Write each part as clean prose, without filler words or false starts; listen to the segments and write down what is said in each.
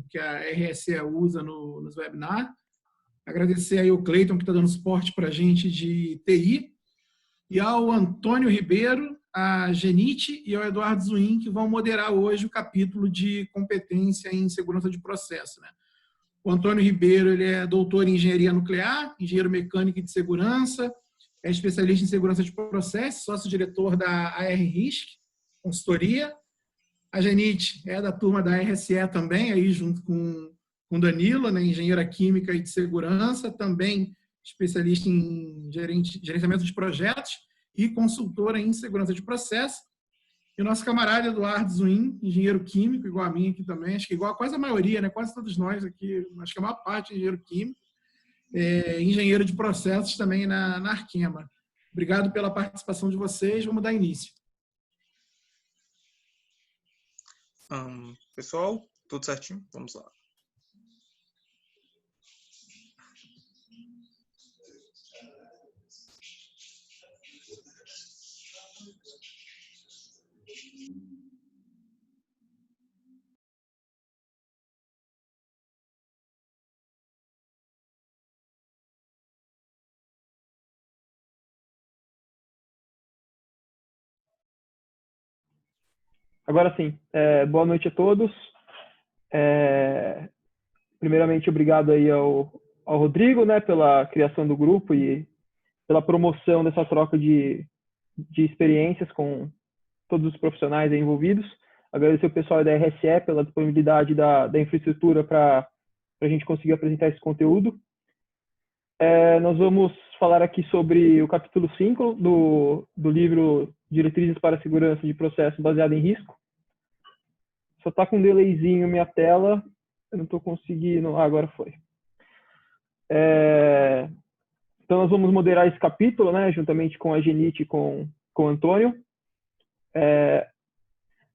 que a RSE usa nos webinars. Agradecer aí ao Cleiton, que está dando suporte para a gente de TI, e ao Antônio Ribeiro, a Genite e ao Eduardo Zuin, que vão moderar hoje o capítulo de competência em segurança de processo, né? O Antônio Ribeiro, ele é doutor em engenharia nuclear, engenheiro mecânico de segurança, é especialista em segurança de processo, sócio-diretor da AR Risk, consultoria. A Genite é da turma da RSE também, aí junto com Danilo, né, engenheira química e de segurança, também especialista em gerenciamento de projetos e consultora em segurança de processo. E o nosso camarada Eduardo Zuin, engenheiro químico, igual a mim aqui também, acho que igual a quase a maioria, né? Quase todos nós aqui, acho que a maior parte é engenheiro químico, engenheiro de processos também na Arkema. Obrigado pela participação de vocês, vamos dar início. Pessoal, tudo certinho? Vamos lá. Agora sim, boa noite a todos. Primeiramente, obrigado aí ao Rodrigo, né, pela criação do grupo e pela promoção dessa troca de experiências com todos os profissionais aí envolvidos. Agradecer o pessoal da RSE pela disponibilidade da infraestrutura para a gente conseguir apresentar esse conteúdo. Nós vamos falar aqui sobre o capítulo 5 do livro Diretrizes para a Segurança de Processo Baseado em Risco. Só está com um delayzinho minha tela, eu não estou conseguindo... agora foi. Então, nós vamos moderar esse capítulo, né, juntamente com a Genite e com o Antônio.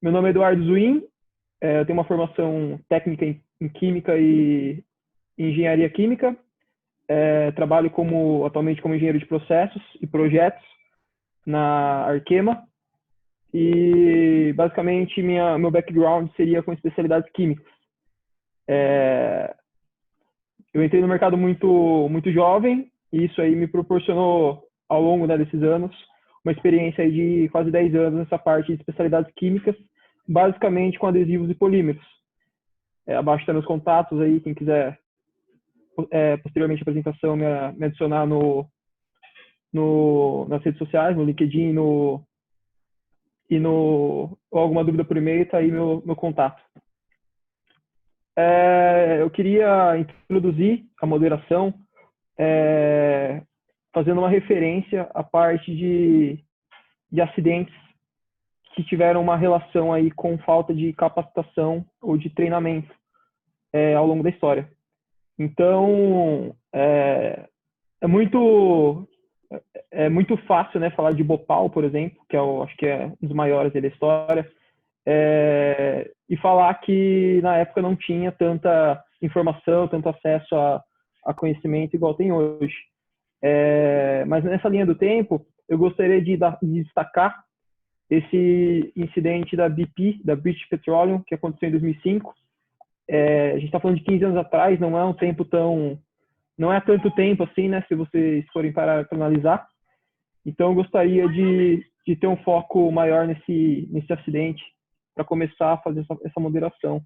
Meu nome é Eduardo Zuin, eu tenho uma formação técnica em Química e Engenharia Química. Trabalho atualmente como engenheiro de processos e projetos na Arkema. E, basicamente, meu background seria com especialidades químicas. Eu entrei no mercado muito jovem, e isso aí me proporcionou, ao longo desses anos, uma experiência aí de quase 10 anos nessa parte de especialidades químicas, basicamente com adesivos e polímeros. Abaixo estão meus contatos aí, quem quiser, posteriormente a apresentação, me adicionar nas redes sociais, no LinkedIn ou alguma dúvida por e-mail, está aí meu contato. Eu queria introduzir a moderação fazendo uma referência à parte de acidentes que tiveram uma relação aí com falta de capacitação ou de treinamento ao longo da história. Então, é muito fácil, né, falar de Bhopal, por exemplo, que acho que é um dos maiores da história, e falar que na época não tinha tanta informação, tanto acesso a conhecimento igual tem hoje. Mas nessa linha do tempo, eu gostaria de destacar esse incidente da BP, da British Petroleum, que aconteceu em 2005. A gente está falando de 15 anos atrás, não é tanto tempo assim, né, se vocês forem parar para analisar. Então, eu gostaria de ter um foco maior nesse acidente, para começar a fazer essa moderação.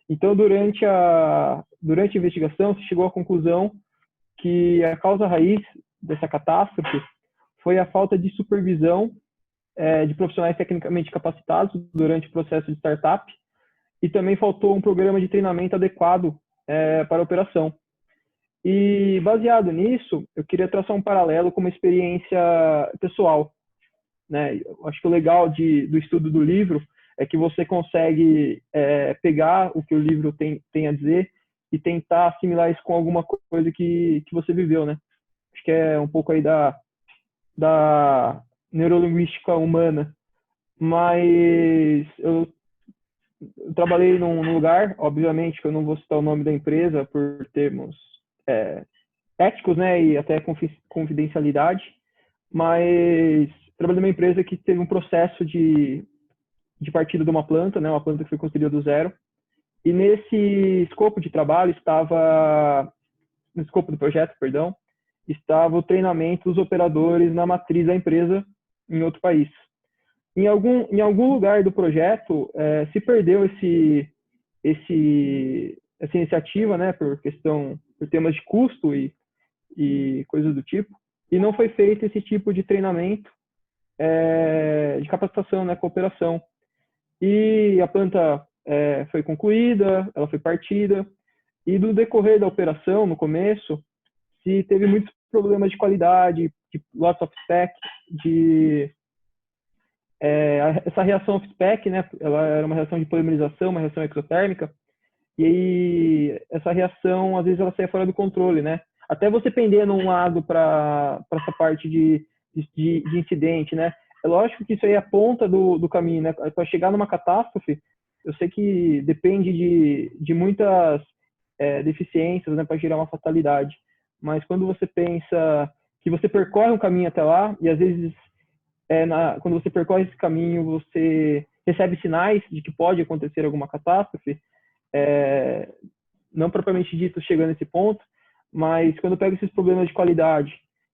Então, durante a investigação, se chegou à conclusão que a causa raiz dessa catástrofe foi a falta de supervisão de profissionais tecnicamente capacitados durante o processo de startup, e também faltou um programa de treinamento adequado para a operação. E, baseado nisso, eu queria traçar um paralelo com uma experiência pessoal, né? Eu acho que o legal do estudo do livro é que você consegue pegar o que o livro tem a dizer e tentar assimilar isso com alguma coisa que você viveu, né? Acho que é um pouco aí da neurolinguística humana. Mas eu trabalhei num lugar, obviamente que eu não vou citar o nome da empresa por termos éticos, né, e até confidencialidade, mas trabalhei numa empresa que teve um processo de partida de uma planta, né, uma planta que foi construída do zero, E nesse escopo de trabalho no escopo do projeto, perdão, estava o treinamento dos operadores na matriz da empresa em outro país. Em algum lugar do projeto se perdeu essa iniciativa, né, por temas de custo e coisas do tipo, e não foi feito esse tipo de treinamento de capacitação, né, cooperação. E a planta foi concluída, ela foi partida, e no decorrer da operação, no começo, se teve muitos problemas de qualidade, de lots of spec, essa reação off-spec, né, ela era uma reação de polimerização, uma reação exotérmica, e aí essa reação, às vezes, ela saia fora do controle, né? Até você pender num lado para essa parte de incidente, né? É lógico que isso aí é a ponta do caminho, né? Para chegar numa catástrofe, eu sei que depende de muitas deficiências, né, para gerar uma fatalidade. Mas quando você pensa que você percorre um caminho até lá, e às vezes quando você percorre esse caminho, você recebe sinais de que pode acontecer alguma catástrofe, não propriamente dito chegando nesse ponto, mas quando eu pego esses problemas de qualidade,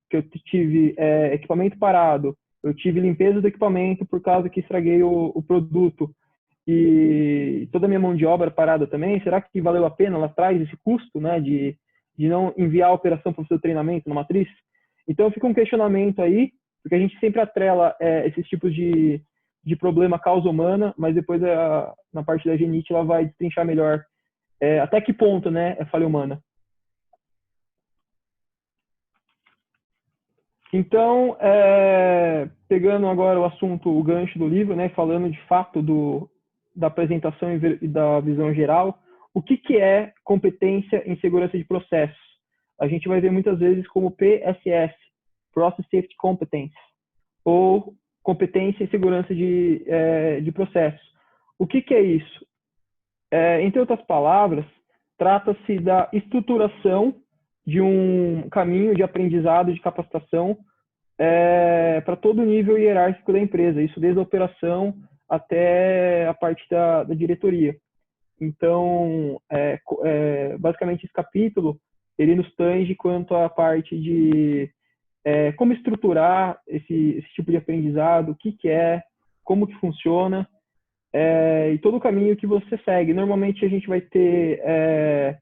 que eu tive equipamento parado, eu tive limpeza do equipamento por causa que estraguei o produto, e toda a minha mão de obra parada também, será que valeu a pena lá atrás esse custo, né, de não enviar a operação para o seu treinamento na matriz? Então fica um questionamento aí, porque a gente sempre atrela esses tipos de problema à causa humana, mas depois na parte da Genite ela vai destrinchar melhor até que ponto, né, é falha humana. Então, pegando agora o assunto, o gancho do livro, né, falando de fato da apresentação e da visão geral, o que é competência em segurança de processos? A gente vai ver muitas vezes como PSS, Process Safety Competence, ou competência em segurança de processos. O que é isso? Entre outras palavras, trata-se da estruturação de um caminho de aprendizado, de capacitação para todo o nível hierárquico da empresa, isso desde a operação até a parte da diretoria. Então, basicamente, esse capítulo, ele nos tange quanto à parte de como estruturar esse tipo de aprendizado, o que é, como que funciona, e todo o caminho que você segue. Normalmente, a gente vai ter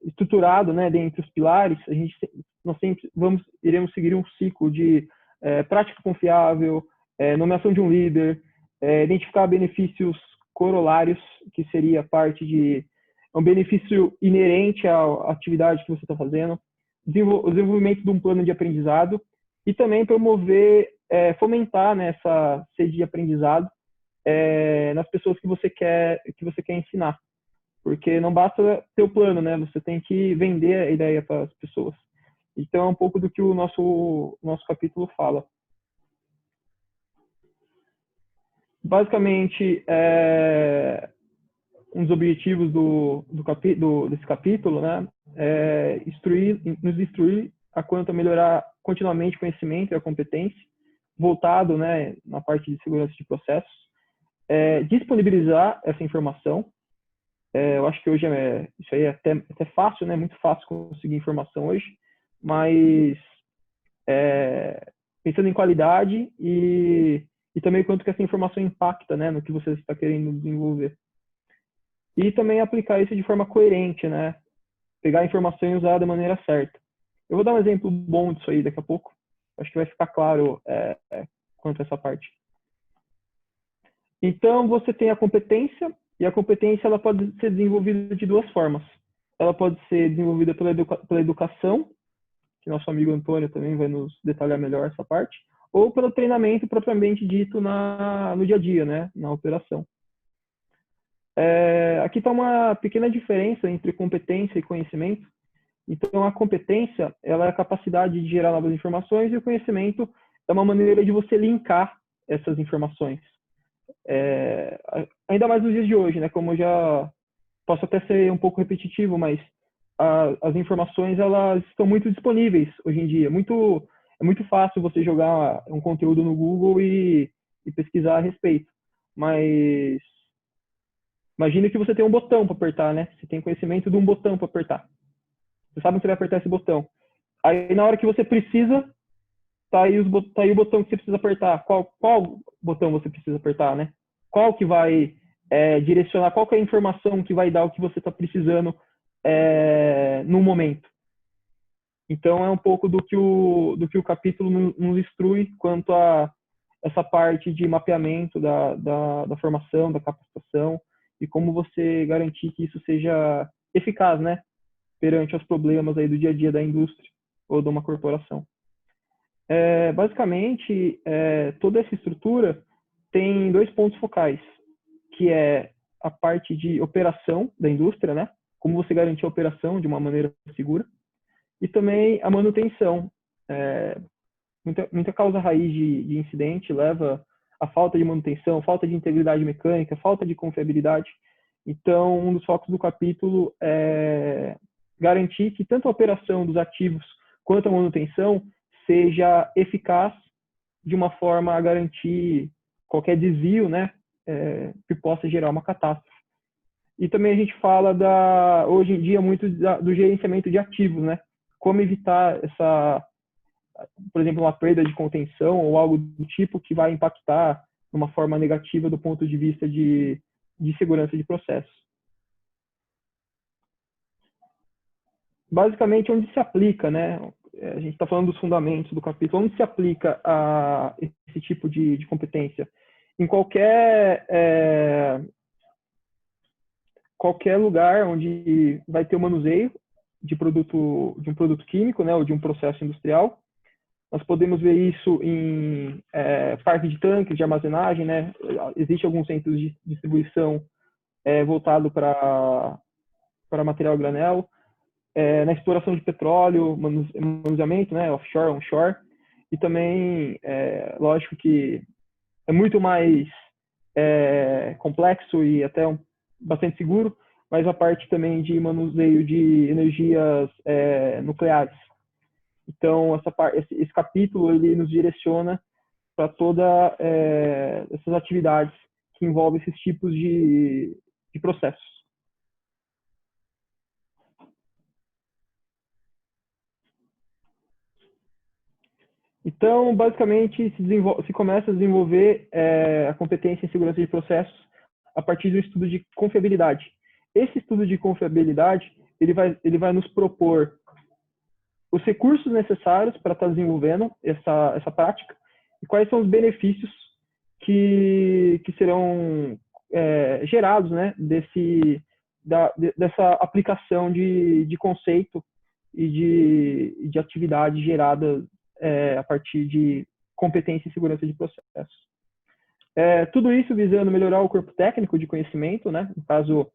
estruturado, né, dentre os pilares, nós sempre iremos seguir um ciclo de prática confiável, nomeação de um líder, identificar benefícios corolários, que seria a parte de um benefício inerente à atividade que você está fazendo, o desenvolvimento de um plano de aprendizado e também promover, fomentar, né, essa sede de aprendizado nas pessoas que você quer ensinar. Porque não basta ter o plano, né? Você tem que vender a ideia para as pessoas. Então, é um pouco do que o nosso capítulo fala. Basicamente, um dos objetivos desse capítulo, né, é nos instruir a quanto a melhorar continuamente o conhecimento e a competência, voltado, né, na parte de segurança de processos, disponibilizar essa informação. Eu acho que hoje isso aí é até fácil, né? Muito fácil conseguir informação hoje, mas pensando em qualidade e também quanto que essa informação impacta, né, no que você está querendo desenvolver. E também aplicar isso de forma coerente, né? Pegar a informação e usar da maneira certa. Eu vou dar um exemplo bom disso aí daqui a pouco. Acho que vai ficar claro quanto a essa parte. Então, você tem a competência, e a competência ela pode ser desenvolvida de duas formas. Ela pode ser desenvolvida pela educação, que nosso amigo Antônio também vai nos detalhar melhor essa parte, ou pelo treinamento propriamente dito no dia a dia, né, na operação. Aqui está uma pequena diferença entre competência e conhecimento. Então, a competência ela é a capacidade de gerar novas informações e o conhecimento é uma maneira de você linkar essas informações. Ainda mais nos dias de hoje, né? Como eu já posso até ser um pouco repetitivo, mas as informações elas estão muito disponíveis hoje em dia. É muito fácil você jogar um conteúdo no Google e pesquisar a respeito. Mas Imagina que você tem um botão para apertar, né? Você tem conhecimento de um botão para apertar. Você sabe que você vai apertar esse botão. Aí, na hora que você precisa, tá aí o botão que você precisa apertar. Qual botão você precisa apertar, né? Qual que vai direcionar, qual que é a informação que vai dar o que você está precisando no momento. Então, é um pouco do que o capítulo nos instrui quanto a essa parte de mapeamento da formação, da capacitação, e como você garantir que isso seja eficaz, né? Perante os problemas aí do dia a dia da indústria ou de uma corporação. Basicamente, toda essa estrutura tem 2 pontos focais, que é a parte de operação da indústria, né? Como você garantir a operação de uma maneira segura, e também a manutenção. Muita causa raiz de incidente leva à falta de manutenção, falta de integridade mecânica, falta de confiabilidade. Então, um dos focos do capítulo é garantir que tanto a operação dos ativos quanto a manutenção seja eficaz de uma forma a garantir qualquer desvio, né, que possa gerar uma catástrofe. E também a gente fala hoje em dia muito do gerenciamento de ativos, né? Como evitar por exemplo, uma perda de contenção ou algo do tipo que vai impactar de uma forma negativa do ponto de vista de segurança de processos. Basicamente, onde se aplica, né? A gente está falando dos fundamentos do capítulo, onde se aplica esse tipo de competência? Em qualquer lugar onde vai ter o manuseio de um produto químico, né, ou de um processo industrial. Nós podemos ver isso em parque de tanques de armazenagem, né? Existem alguns centros de distribuição voltado para material a granel, na exploração de petróleo, manuseamento, né? Offshore, onshore, e também, lógico que é muito mais complexo e até bastante seguro, mas a parte também de manuseio de energias nucleares. Então, esse capítulo ele nos direciona para todas essas atividades que envolvem esses tipos de processos. Então, basicamente, se começa a desenvolver a competência em segurança de processos a partir do estudo de confiabilidade. Esse estudo de confiabilidade ele vai nos propor os recursos necessários para estar desenvolvendo essa prática e quais são os benefícios que serão gerados, né, dessa aplicação de conceito e de atividade gerada a partir de competência e segurança de processos. Tudo isso visando melhorar o corpo técnico de conhecimento, né, no caso,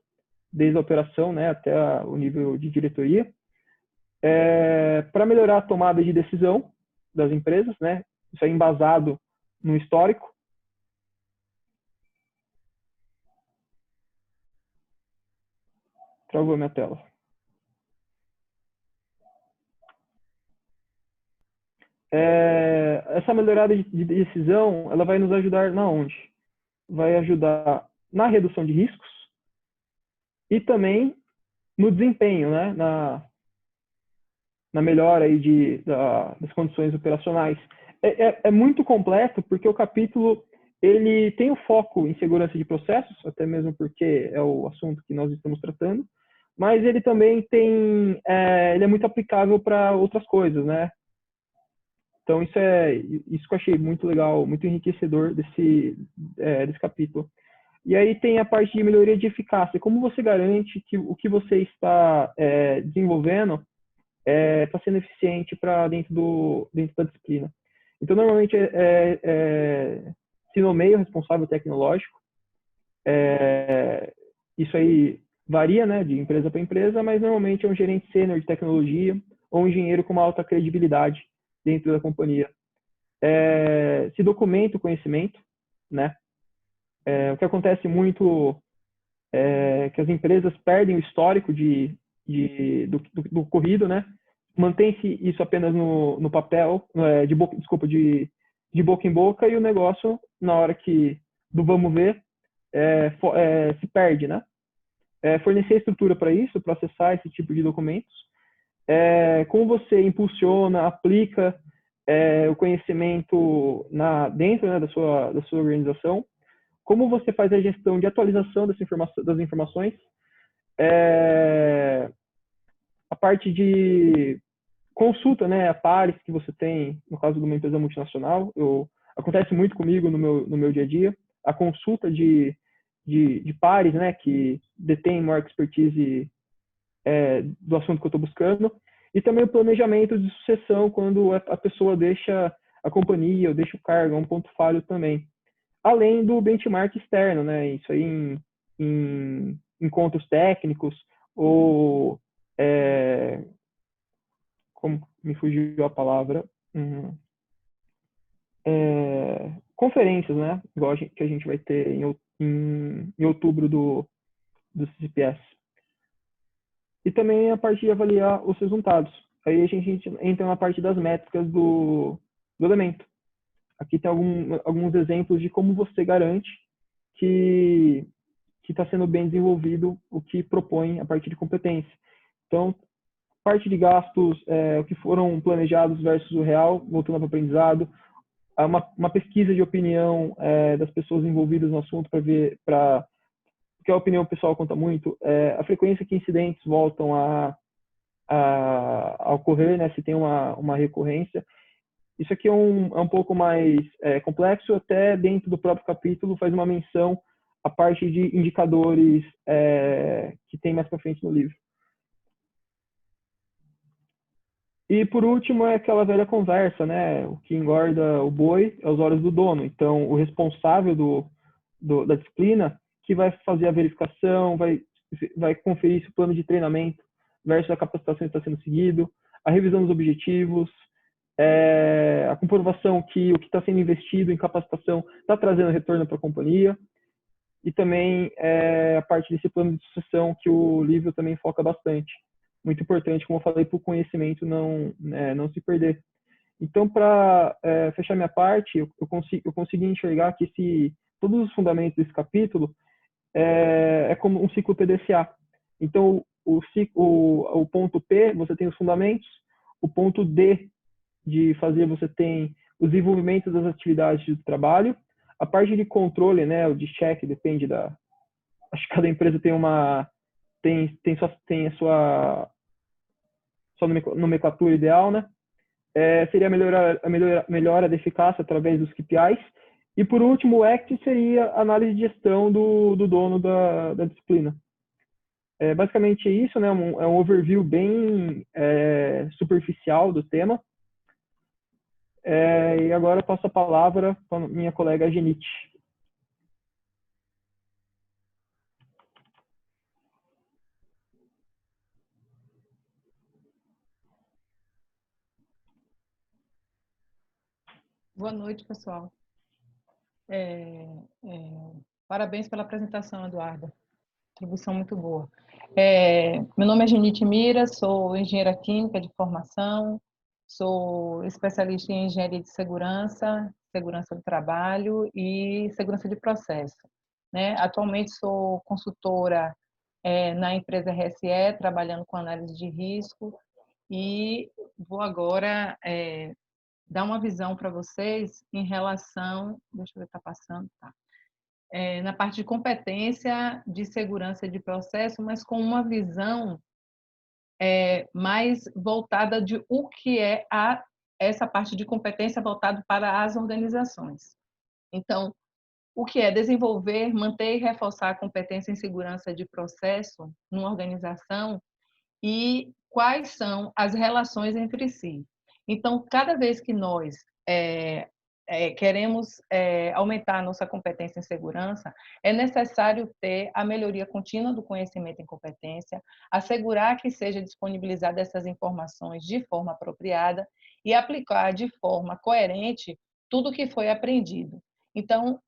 desde a operação, né, até o nível de diretoria, para melhorar a tomada de decisão das empresas, né? Isso é embasado no histórico. Travou minha tela. Essa melhorada de decisão, ela vai nos ajudar na onde? Vai ajudar na redução de riscos e também no desempenho, né? Na melhora aí das condições operacionais. É muito completo porque o capítulo ele tem o foco em segurança de processos, até mesmo porque é o assunto que nós estamos tratando, mas ele também ele é muito aplicável para outras coisas, né? Então isso que eu achei muito legal, muito enriquecedor desse capítulo. E aí tem a parte de melhoria de eficácia. Como você garante que o que você está desenvolvendo está sendo eficiente para dentro da disciplina? Então, normalmente, se nomeia o responsável tecnológico. Isso aí varia, né, de empresa para empresa, mas normalmente é um gerente sênior de tecnologia ou um engenheiro com uma alta credibilidade dentro da companhia. Se documenta o conhecimento, né? O que acontece muito é que as empresas perdem o histórico do ocorrido, né? Mantém-se isso apenas no papel, de boca em boca, e o negócio, na hora do vamos ver, se perde, né? fornecer estrutura para isso, para acessar esse tipo de documentos, como você impulsiona, aplica o conhecimento dentro, né, da sua organização, como você faz a gestão de atualização das informações, a parte de consulta, né, a pares que você tem, no caso de uma empresa multinacional, acontece muito comigo no meu dia a dia, a consulta de pares, né, que detêm maior expertise do assunto que eu estou buscando, e também o planejamento de sucessão quando a pessoa deixa a companhia ou deixa o cargo, é um ponto falho também. Além do benchmark externo, né, isso aí em encontros técnicos ou como me fugiu a palavra, conferências, né, igual que a gente vai ter em outubro do CCPS. E também a parte de avaliar os resultados. Aí a gente entra na parte das métricas do elemento. Aqui tem alguns exemplos de como você garante que está sendo bem desenvolvido o que propõe a partir de competência. Então, parte de gastos, o que foram planejados versus o real, voltando para o aprendizado, uma pesquisa de opinião das pessoas envolvidas no assunto para ver, porque a opinião pessoal conta muito, a frequência que incidentes voltam a ocorrer, né, se tem uma recorrência. Isso aqui é um pouco mais complexo, até dentro do próprio capítulo faz uma menção à parte de indicadores que tem mais para frente no livro. E, por último, é aquela velha conversa, né? O que engorda o boi é os olhos do dono. Então, o responsável da disciplina que vai fazer a verificação, vai conferir se o plano de treinamento versus a capacitação está sendo seguido, a revisão dos objetivos, a comprovação que o que está sendo investido em capacitação está trazendo retorno para a companhia, e também a parte desse plano de sucessão que o livro também foca bastante. Muito importante, como eu falei, para o conhecimento não se perder. Então, para fechar minha parte, eu consegui enxergar que todos os fundamentos desse capítulo é como um ciclo PDCA. Então, o ponto P, você tem os fundamentos, o ponto D de fazer, você tem o desenvolvimento das atividades do trabalho, a parte de controle, né, o de check, depende acho que cada empresa tem a sua nomenclatura ideal, né? Seria a melhora da eficácia através dos KPIs. E, por último, o ACT seria a análise de gestão do dono da disciplina. Basicamente é isso, né? É um overview bem superficial do tema. E agora eu passo a palavra para minha colega Genite. Boa noite, pessoal. Parabéns pela apresentação, Eduardo. Contribuição muito boa. Meu nome é Genite Mira, sou engenheira química de formação, sou especialista em engenharia de segurança, segurança do trabalho e segurança de processo. Né? Atualmente sou consultora na empresa RSE, trabalhando com análise de risco, e vou agora dar uma visão para vocês em relação... Deixa eu ver se está passando. Tá. Na parte de competência de segurança de processo, mas com uma visão mais voltada de o que é essa parte de competência voltada para as organizações. Então, o que é desenvolver, manter e reforçar a competência em segurança de processo numa organização e quais são as relações entre si. Então, cada vez que nós queremos aumentar a nossa competência em segurança, é necessário ter a melhoria contínua do conhecimento em competência, assegurar que seja disponibilizada essas informações de forma apropriada e aplicar de forma coerente tudo o que foi aprendido. Então,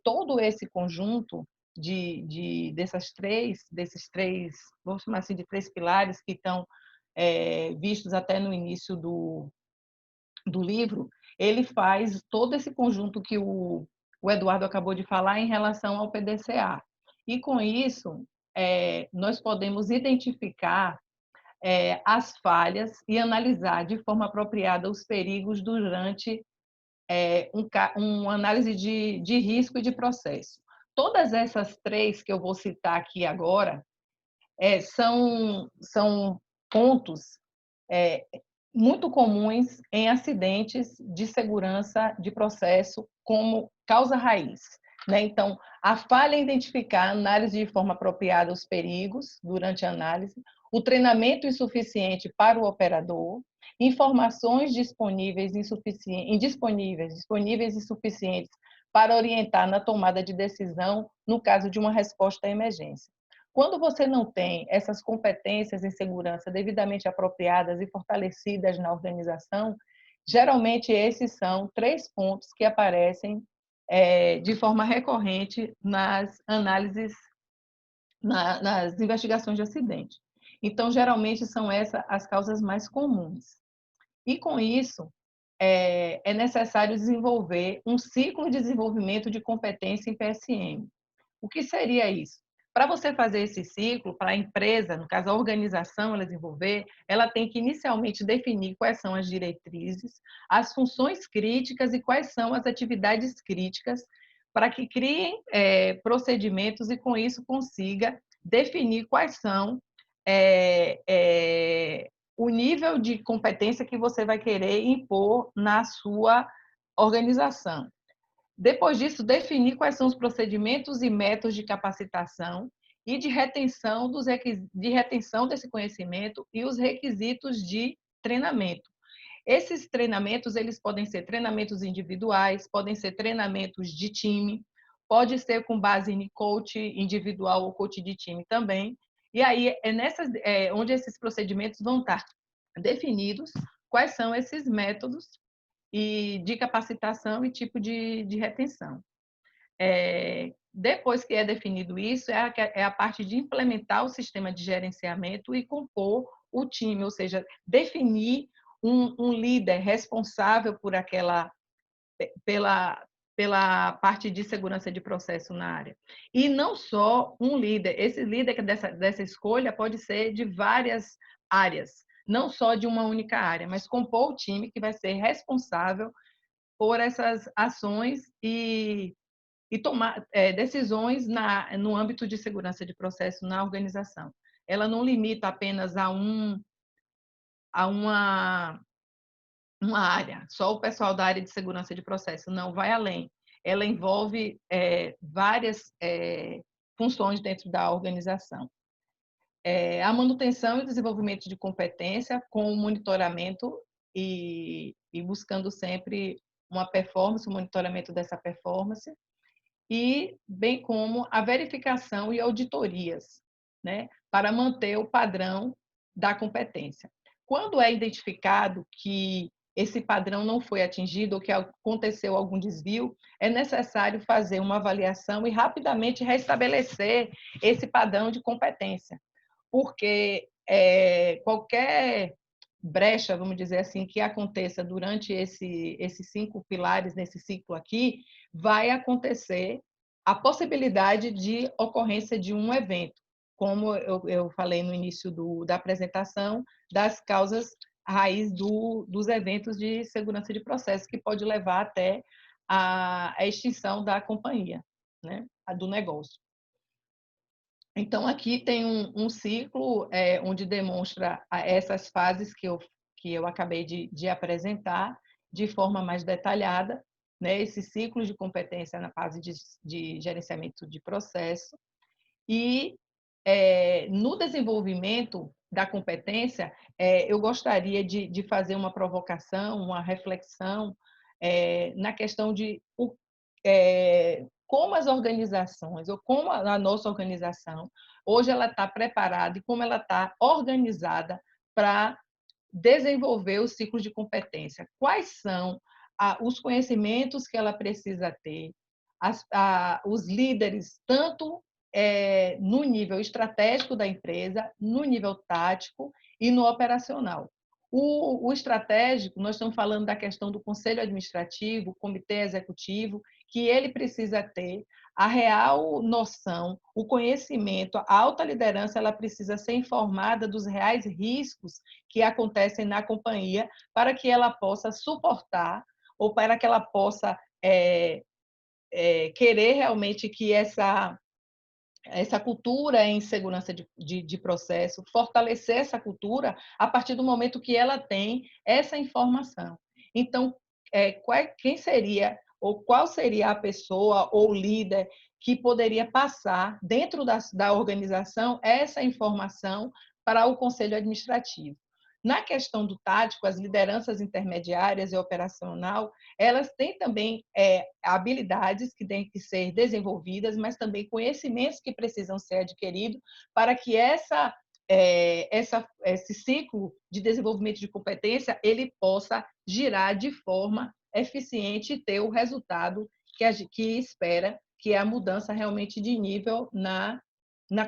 todo esse conjunto desses três, vamos chamar assim, de três pilares que estão vistos até no início do livro, ele faz todo esse conjunto que o Eduardo acabou de falar em relação ao PDCA. E, com isso, nós podemos identificar as falhas e analisar de forma apropriada os perigos durante uma análise de risco e de processo. Todas essas três que eu vou citar aqui agora são pontos muito comuns em acidentes de segurança de processo como causa raiz. Né? Então, a falha é identificar, análise de forma apropriada os perigos durante a análise, o treinamento insuficiente para o operador, informações disponíveis e insuficientes para orientar na tomada de decisão no caso de uma resposta à emergência. Quando você não tem essas competências em segurança devidamente apropriadas e fortalecidas na organização, geralmente esses são 3 pontos que aparecem de forma recorrente nas análises, nas investigações de acidente. Então, geralmente são essas as causas mais comuns. E com isso, é necessário desenvolver um ciclo de desenvolvimento de competência em PSM. O que seria isso? Para você fazer esse ciclo, para a empresa, no caso a organização, ela desenvolver, ela tem que inicialmente definir quais são as diretrizes, as funções críticas e quais são as atividades críticas para que criem procedimentos e com isso consiga definir quais são o nível de competência que você vai querer impor na sua organização. Depois disso, definir quais são os procedimentos e métodos de capacitação e de retenção desse conhecimento e os requisitos de treinamento. Esses treinamentos, eles podem ser treinamentos individuais, podem ser treinamentos de time, pode ser com base em coach individual ou coach de time também. E aí onde esses procedimentos vão estar definidos, quais são esses métodos e de capacitação e tipo de retenção. Depois que é definido isso, é a parte de implementar o sistema de gerenciamento e compor o time, ou seja, definir um líder responsável pela parte de segurança de processo na área. E não só um líder, esse líder dessa escolha pode ser de várias áreas, não só de uma única área, mas compor o time que vai ser responsável por essas ações e tomar decisões no âmbito de segurança de processo na organização. Ela não limita apenas a uma área, só o pessoal da área de segurança de processo, não, vai além. Ela envolve várias funções dentro da organização. A manutenção e desenvolvimento de competência com o monitoramento e buscando sempre uma performance, o monitoramento dessa performance, e bem como a verificação e auditorias, né, para manter o padrão da competência. Quando é identificado que esse padrão não foi atingido ou que aconteceu algum desvio, é necessário fazer uma avaliação e rapidamente restabelecer esse padrão de competência, porque qualquer brecha, vamos dizer assim, que aconteça durante esses 5 pilares, nesse ciclo aqui, vai acontecer a possibilidade de ocorrência de um evento, como eu falei no início da apresentação, das causas raiz dos eventos de segurança de processo, que pode levar até a extinção da companhia, né, do negócio. Então, aqui tem um ciclo onde demonstra essas fases que eu acabei de apresentar de forma mais detalhada, né? Esses ciclos de competência na fase de gerenciamento de processo. E no desenvolvimento da competência, eu gostaria de fazer uma provocação, uma reflexão na questão de como as organizações, ou como a nossa organização, hoje ela está preparada e como ela está organizada para desenvolver o ciclo de competência. Quais são os conhecimentos que ela precisa ter, os líderes, tanto no nível estratégico da empresa, no nível tático e no operacional. O estratégico, nós estamos falando da questão do conselho administrativo, comitê executivo que ele precisa ter a real noção, o conhecimento, a alta liderança, ela precisa ser informada dos reais riscos que acontecem na companhia para que ela possa suportar ou para que ela possa querer realmente que essa cultura em segurança de processo, fortalecer essa cultura a partir do momento que ela tem essa informação. Então, quem seria ou qual seria a pessoa ou líder que poderia passar dentro da organização essa informação para o conselho administrativo? Na questão do tático, as lideranças intermediárias e operacional, elas têm também habilidades que têm que ser desenvolvidas, mas também conhecimentos que precisam ser adquiridos para que esse ciclo de desenvolvimento de competência ele possa girar de forma eficiente e ter o resultado que espera, que é a mudança realmente de nível na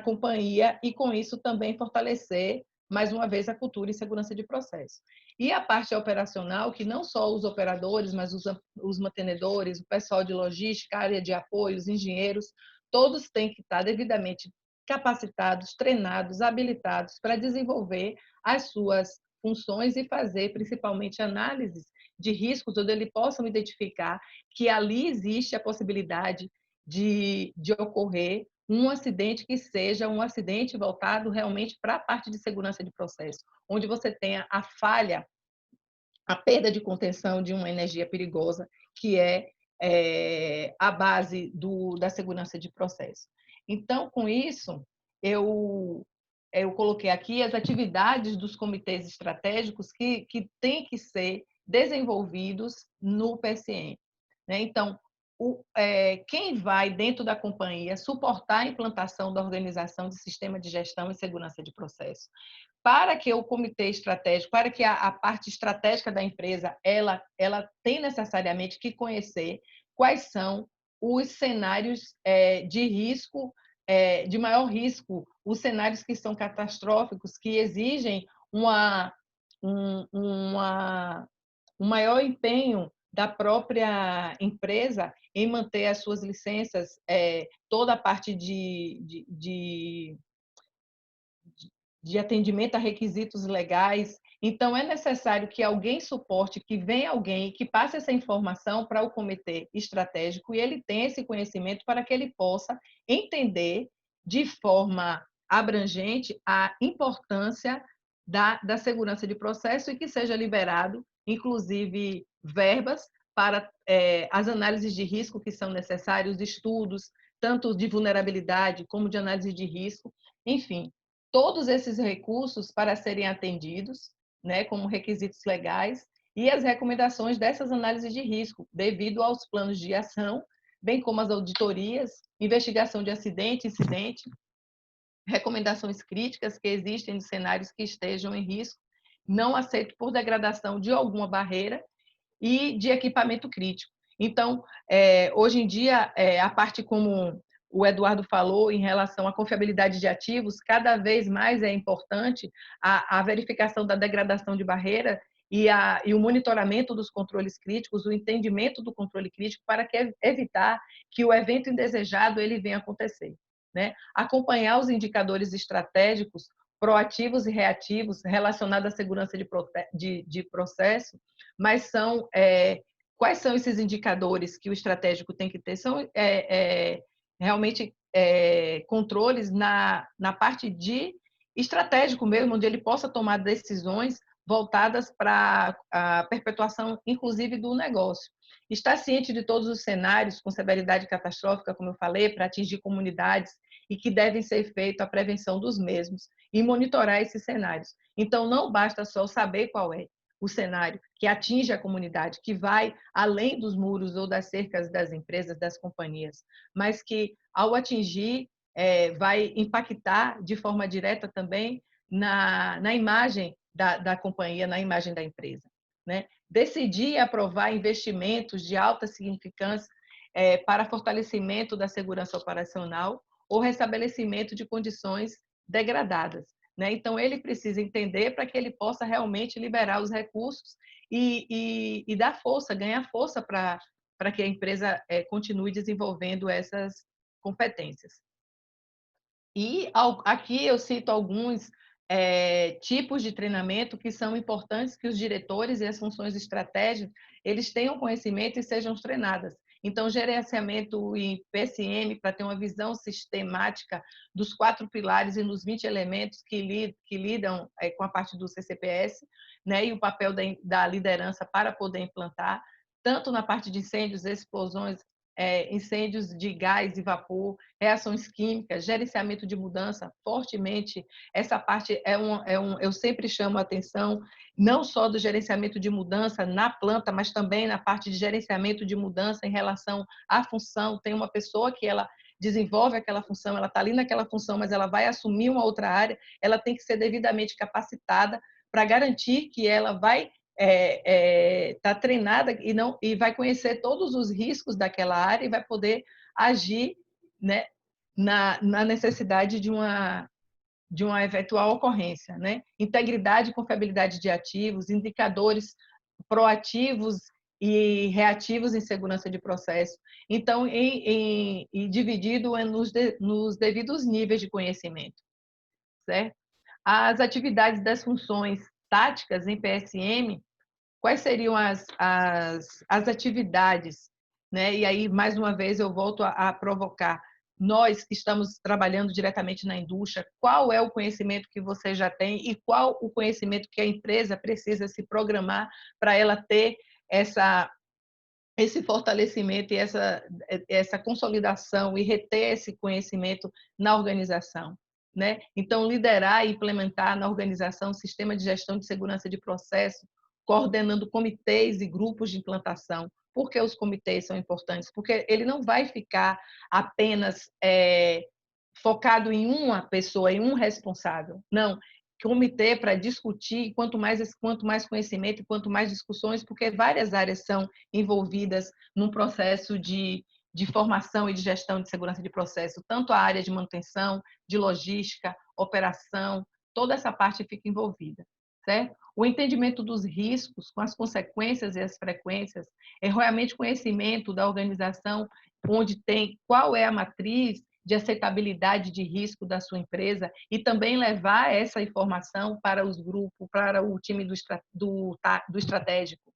companhia e, com isso, também fortalecer mais uma vez, a cultura e segurança de processo. E a parte operacional, que não só os operadores, mas os mantenedores, o pessoal de logística, a área de apoio, os engenheiros, todos têm que estar devidamente capacitados, treinados, habilitados para desenvolver as suas funções e fazer, principalmente, análises de riscos, onde eles possam identificar que ali existe a possibilidade de ocorrer um acidente que seja um acidente voltado realmente para a parte de segurança de processo, onde você tenha a falha, a perda de contenção de uma energia perigosa, que é a base da segurança de processo. Então, com isso, eu coloquei aqui as atividades dos comitês estratégicos que têm que ser desenvolvidos no PSM. Então, quem vai dentro da companhia suportar a implantação da organização de sistema de gestão e segurança de processo. Para que o comitê estratégico, para que a parte estratégica da empresa, ela tem necessariamente que conhecer quais são os cenários de risco, de maior risco, os cenários que são catastróficos, que exigem um maior empenho da própria empresa em manter as suas licenças, toda a parte de atendimento a requisitos legais. Então, é necessário que alguém suporte, que venha alguém que passe essa informação para o comitê estratégico e ele tenha esse conhecimento para que ele possa entender de forma abrangente a importância da segurança de processo e que seja liberado, inclusive, verbas para as análises de risco que são necessários, estudos, tanto de vulnerabilidade como de análise de risco, enfim, todos esses recursos para serem atendidos, como requisitos legais, e as recomendações dessas análises de risco, devido aos planos de ação, bem como as auditorias, investigação de acidente, incidente, recomendações críticas que existem nos cenários que estejam em risco, não aceito por degradação de alguma barreira e de equipamento crítico. Então, hoje em dia, a parte como o Eduardo falou em relação à confiabilidade de ativos, cada vez mais é importante a verificação da degradação de barreira e o monitoramento dos controles críticos, o entendimento do controle crítico para evitar que o evento indesejado ele venha acontecer. Acompanhar os indicadores estratégicos proativos e reativos relacionados à segurança de processo, mas quais são esses indicadores que o estratégico tem que ter? São realmente controles na parte de estratégico mesmo, onde ele possa tomar decisões voltadas para a perpetuação, inclusive, do negócio. Estar ciente de todos os cenários com severidade catastrófica, como eu falei, para atingir comunidades e que devem ser feita a prevenção dos mesmos e monitorar esses cenários. Então, não basta só saber qual é o cenário que atinge a comunidade, que vai além dos muros ou das cercas das empresas, das companhias, mas que, ao atingir, vai impactar de forma direta também na imagem da companhia, na imagem da empresa. Decidir e aprovar investimentos de alta significância para fortalecimento da segurança operacional ou restabelecimento de condições degradadas. Então, ele precisa entender para que ele possa realmente liberar os recursos e dar força, ganhar força para para que a empresa continue desenvolvendo essas competências. E aqui eu cito alguns tipos de treinamento que são importantes que os diretores e as funções estratégicas eles tenham conhecimento e sejam treinadas. Então, gerenciamento em PSM, para ter uma visão sistemática dos 4 pilares e nos 20 elementos que lidam com a parte do CCPS, né, e o papel da liderança para poder implantar, tanto na parte de incêndios, explosões, incêndios de gás e vapor, reações químicas, gerenciamento de mudança, fortemente. Essa parte eu sempre chamo a atenção, não só do gerenciamento de mudança na planta, mas também na parte de gerenciamento de mudança em relação à função. Tem uma pessoa que ela desenvolve aquela função, ela está ali naquela função, mas ela vai assumir uma outra área, ela tem que ser devidamente capacitada para garantir que ela vai tá treinada e vai conhecer todos os riscos daquela área e vai poder agir, né, na necessidade de uma eventual ocorrência, né? Integridade e confiabilidade de ativos, indicadores proativos e reativos em segurança de processo. Então, dividido nos devidos níveis de conhecimento, certo? As atividades das funções táticas em PSM, quais seriam as atividades, né? E aí, mais uma vez, eu volto a provocar. Nós que estamos trabalhando diretamente na indústria, qual é o conhecimento que você já tem e qual o conhecimento que a empresa precisa se programar para ela ter esse fortalecimento e essa consolidação e reter esse conhecimento na organização, né? Então, liderar e implementar na organização sistema de gestão de segurança de processo, coordenando comitês e grupos de implantação. Por que os comitês são importantes? Porque ele não vai ficar apenas focado em uma pessoa, em um responsável. Não, comitê para discutir, quanto mais conhecimento, quanto mais discussões, porque várias áreas são envolvidas num processo de formação e de gestão de segurança de processo, tanto a área de manutenção, de logística, operação, toda essa parte fica envolvida, certo? O entendimento dos riscos, com as consequências e as frequências, é realmente conhecimento da organização, onde tem qual é a matriz de aceitabilidade de risco da sua empresa e também levar essa informação para os grupos, para o time do estratégico,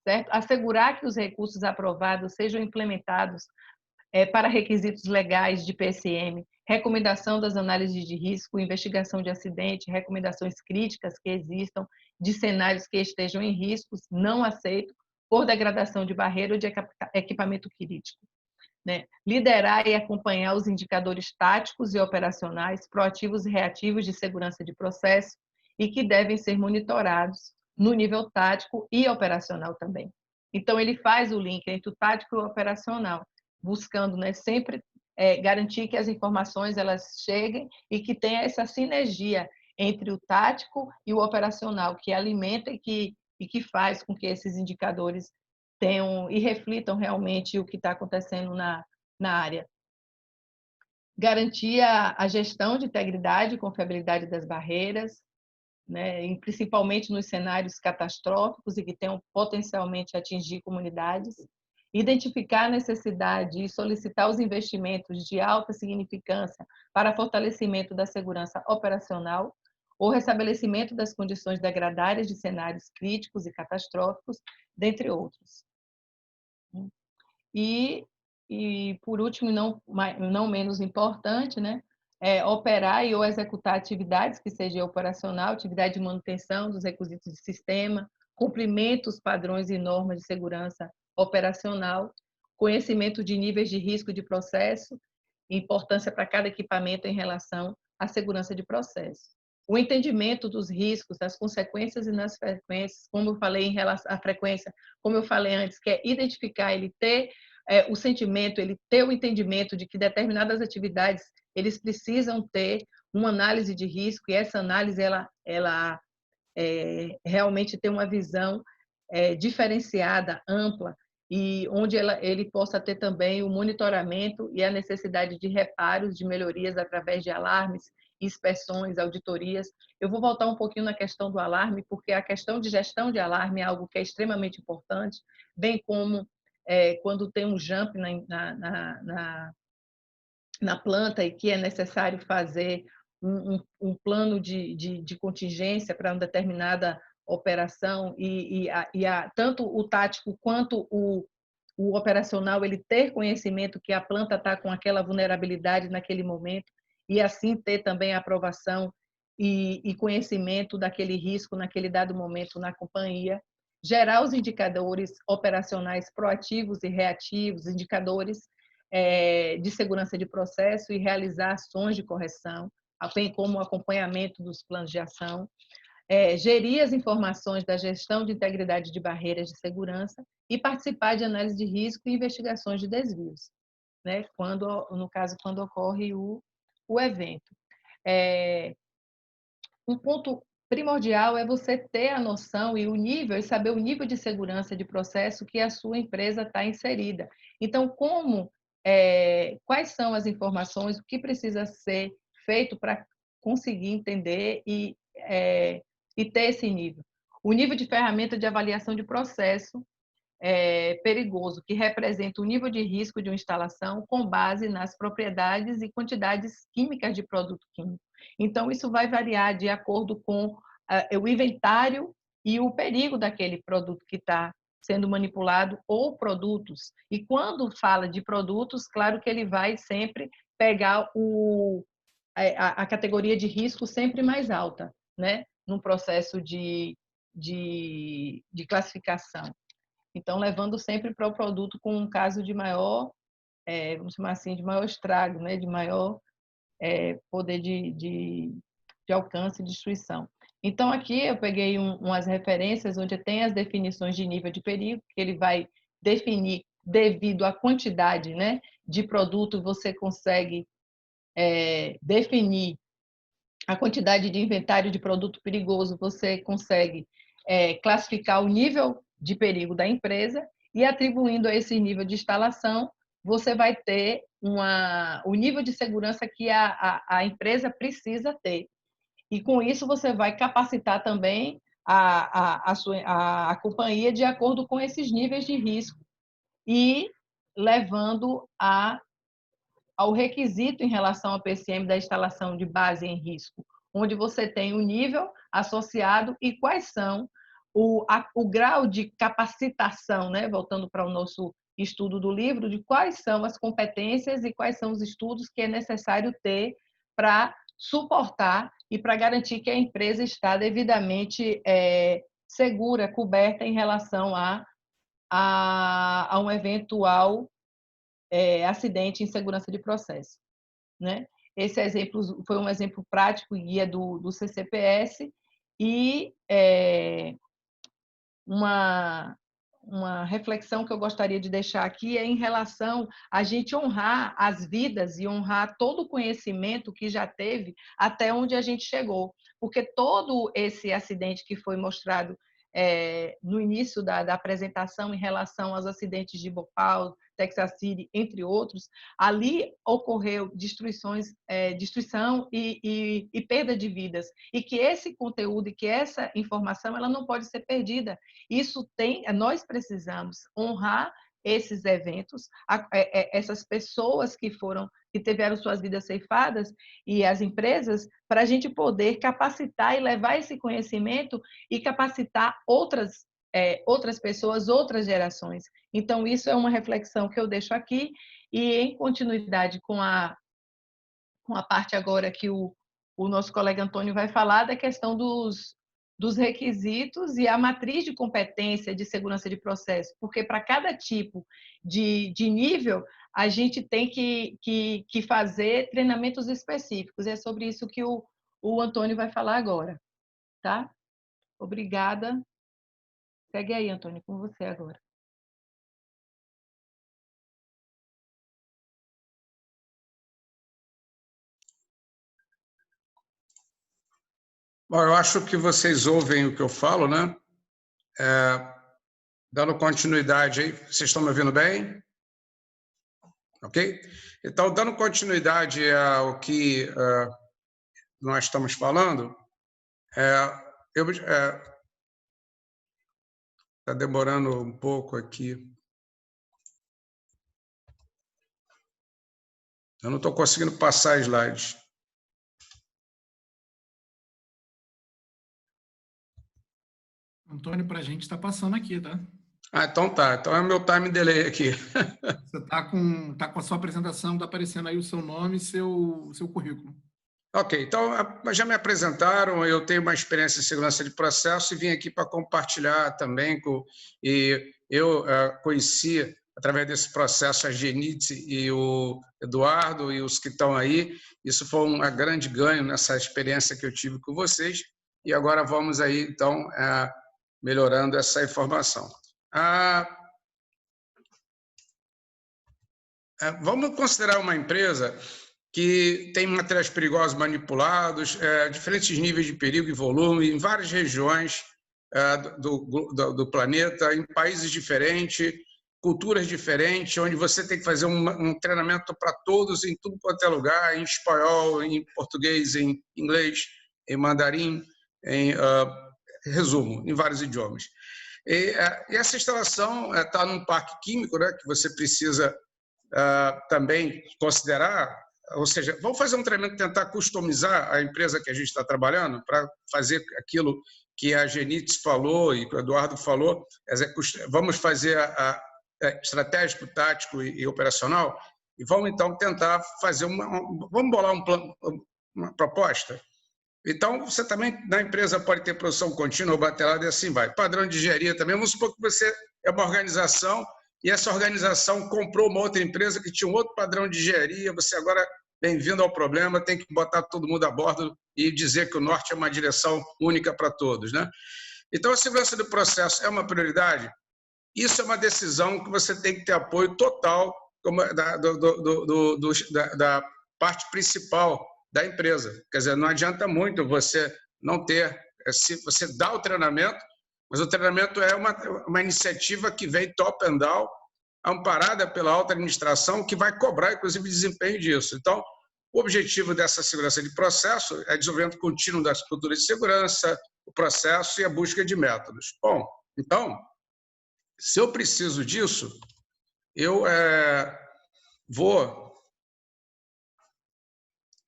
certo? Assegurar que os recursos aprovados sejam implementados para requisitos legais de PSM, recomendação das análises de risco, investigação de acidente, recomendações críticas que existam de cenários que estejam em riscos não aceitos por degradação de barreira ou de equipamento crítico. Né? Liderar e acompanhar os indicadores táticos e operacionais, proativos e reativos de segurança de processo e que devem ser monitorados no nível tático e operacional também. Então, ele faz o link entre o tático e o operacional, buscando, né, sempre garantir que as informações elas cheguem e que tenha essa sinergia entre o tático e o operacional, que alimenta e que faz com que esses indicadores tenham e reflitam realmente o que está acontecendo na área. Garantir a gestão de integridade e confiabilidade das barreiras, né, e principalmente nos cenários catastróficos e que tenham potencialmente atingir comunidades. Identificar a necessidade e solicitar os investimentos de alta significância para fortalecimento da segurança operacional ou restabelecimento das condições degradárias de cenários críticos e catastróficos, dentre outros. E por último, não menos importante, né, operar e ou executar atividades que seja operacional, atividade de manutenção dos requisitos de sistema, cumprimento dos padrões e normas de segurança operacional, conhecimento de níveis de risco de processo, importância para cada equipamento em relação à segurança de processo. O entendimento dos riscos, das consequências e nas frequências, como eu falei em relação à frequência, como eu falei antes, que é identificar, ele ter o sentimento, ele ter o entendimento de que determinadas atividades, eles precisam ter uma análise de risco e essa análise, ela realmente tem uma visão diferenciada, ampla, e onde ele possa ter também o monitoramento e a necessidade de reparos, de melhorias através de alarmes, inspeções, auditorias. Eu vou voltar um pouquinho na questão do alarme, porque a questão de gestão de alarme é algo que é extremamente importante, bem como quando tem um jump na planta e que é necessário fazer um plano de contingência para uma determinada operação tanto o tático quanto o operacional ele ter conhecimento que a planta está com aquela vulnerabilidade naquele momento e assim ter também a aprovação e conhecimento daquele risco naquele dado momento na companhia, gerar os indicadores operacionais proativos e reativos, indicadores de segurança de processo e realizar ações de correção, bem como o acompanhamento dos planos de ação, gerir as informações da gestão de integridade de barreiras de segurança e participar de análise de risco e investigações de desvios, né? No caso, quando ocorre o evento. Um ponto primordial é você ter a noção e o nível, e saber o nível de segurança de processo que a sua empresa está inserida. Então, quais são as informações, o que precisa ser feito para conseguir entender e ter esse nível. O nível de ferramenta de avaliação de processo perigoso, que representa o nível de risco de uma instalação com base nas propriedades e quantidades químicas de produto químico. Então, isso vai variar de acordo com o inventário e o perigo daquele produto que está sendo manipulado ou produtos. E quando fala de produtos, claro que ele vai sempre pegar a categoria de risco sempre mais alta, né? No processo de classificação. Então, levando sempre para o produto com um caso de maior, vamos chamar assim, de maior estrago, né? De maior poder de alcance e destruição. Então, aqui eu peguei umas referências onde tem as definições de nível de perigo, que ele vai definir devido à quantidade, né, de produto, você consegue definir a quantidade de inventário de produto perigoso, você consegue classificar o nível de perigo da empresa e atribuindo a esse nível de instalação, você vai ter o nível de segurança que a empresa precisa ter. E com isso você vai capacitar também a companhia de acordo com esses níveis de risco e levando ao requisito em relação ao PCM da instalação de base em risco, onde você tem o nível associado e quais são o grau de capacitação, né? Voltando para o nosso estudo do livro, de quais são as competências e quais são os estudos que é necessário ter para suportar e para garantir que a empresa está devidamente segura, coberta em relação a um eventual acidente em segurança de processo, né? Esse exemplo foi um exemplo prático e guia do CCPS e uma reflexão que eu gostaria de deixar aqui é em relação a gente honrar as vidas e honrar todo o conhecimento que já teve até onde a gente chegou, porque todo esse acidente que foi mostrado no início da apresentação em relação aos acidentes de Bhopal, Texas City, entre outros, ali ocorreu destruição e perda de vidas, e que esse conteúdo e que essa informação ela não pode ser perdida. Nós precisamos honrar esses eventos, essas pessoas que tiveram suas vidas ceifadas e as empresas, para a gente poder capacitar e levar esse conhecimento e capacitar outras pessoas, outras gerações. Então, isso é uma reflexão que eu deixo aqui e em continuidade com a parte agora que o nosso colega Antônio vai falar da questão dos requisitos e a matriz de competência de segurança de processo, porque para cada tipo de nível, a gente tem que fazer treinamentos específicos. É sobre isso que o Antônio vai falar agora. Tá? Obrigada. Segue aí, Antônio, com você agora. Bom, eu acho que vocês ouvem o que eu falo, né? Dando continuidade aí. Vocês estão me ouvindo bem? Ok? Então, dando continuidade ao que nós estamos falando, está demorando um pouco aqui. Eu não estou conseguindo passar slides. Antônio, para a gente está passando aqui, tá? Então tá. Então é o meu time delay aqui. Você tá com a sua apresentação, está aparecendo aí o seu nome e seu currículo. Ok, então já me apresentaram, eu tenho uma experiência em segurança de processo e vim aqui para compartilhar também. E eu conheci, através desse processo, a Genite e o Eduardo e os que estão aí. Isso foi um grande ganho nessa experiência que eu tive com vocês. E agora vamos aí, então, melhorando essa informação. Vamos considerar uma empresa que tem materiais perigosos manipulados, diferentes níveis de perigo e volume, em várias regiões do planeta, em países diferentes, culturas diferentes, onde você tem que fazer um treinamento para todos, em tudo quanto é lugar, em espanhol, em português, em inglês, em mandarim, em resumo, em vários idiomas. E essa instalação está num parque químico, né, que você precisa também considerar. Ou seja, vamos fazer um treinamento, tentar customizar a empresa que a gente está trabalhando para fazer aquilo que a Genite falou e que o Eduardo falou. Vamos fazer estratégico, tático e operacional e vamos, então, tentar fazer vamos bolar um plano, uma proposta. Então, você também, na empresa, pode ter produção contínua ou batelada e assim vai. Padrão de engenharia também. Vamos supor que você é uma organização e essa organização comprou uma outra empresa que tinha um outro padrão de engenharia, você agora, bem-vindo ao problema, tem que botar todo mundo a bordo e dizer que o norte é uma direção única para todos, né? Então, a segurança do processo é uma prioridade? Isso é uma decisão que você tem que ter apoio total da parte principal da empresa. Quer dizer, não adianta muito você não ter, se você dá o treinamento, mas o treinamento é uma iniciativa que vem top and down, amparada pela alta administração, que vai cobrar, inclusive, desempenho disso. Então, o objetivo dessa segurança de processo é desenvolvimento contínuo das culturas de segurança, o processo e a busca de métodos. Bom, então, se eu preciso disso, eu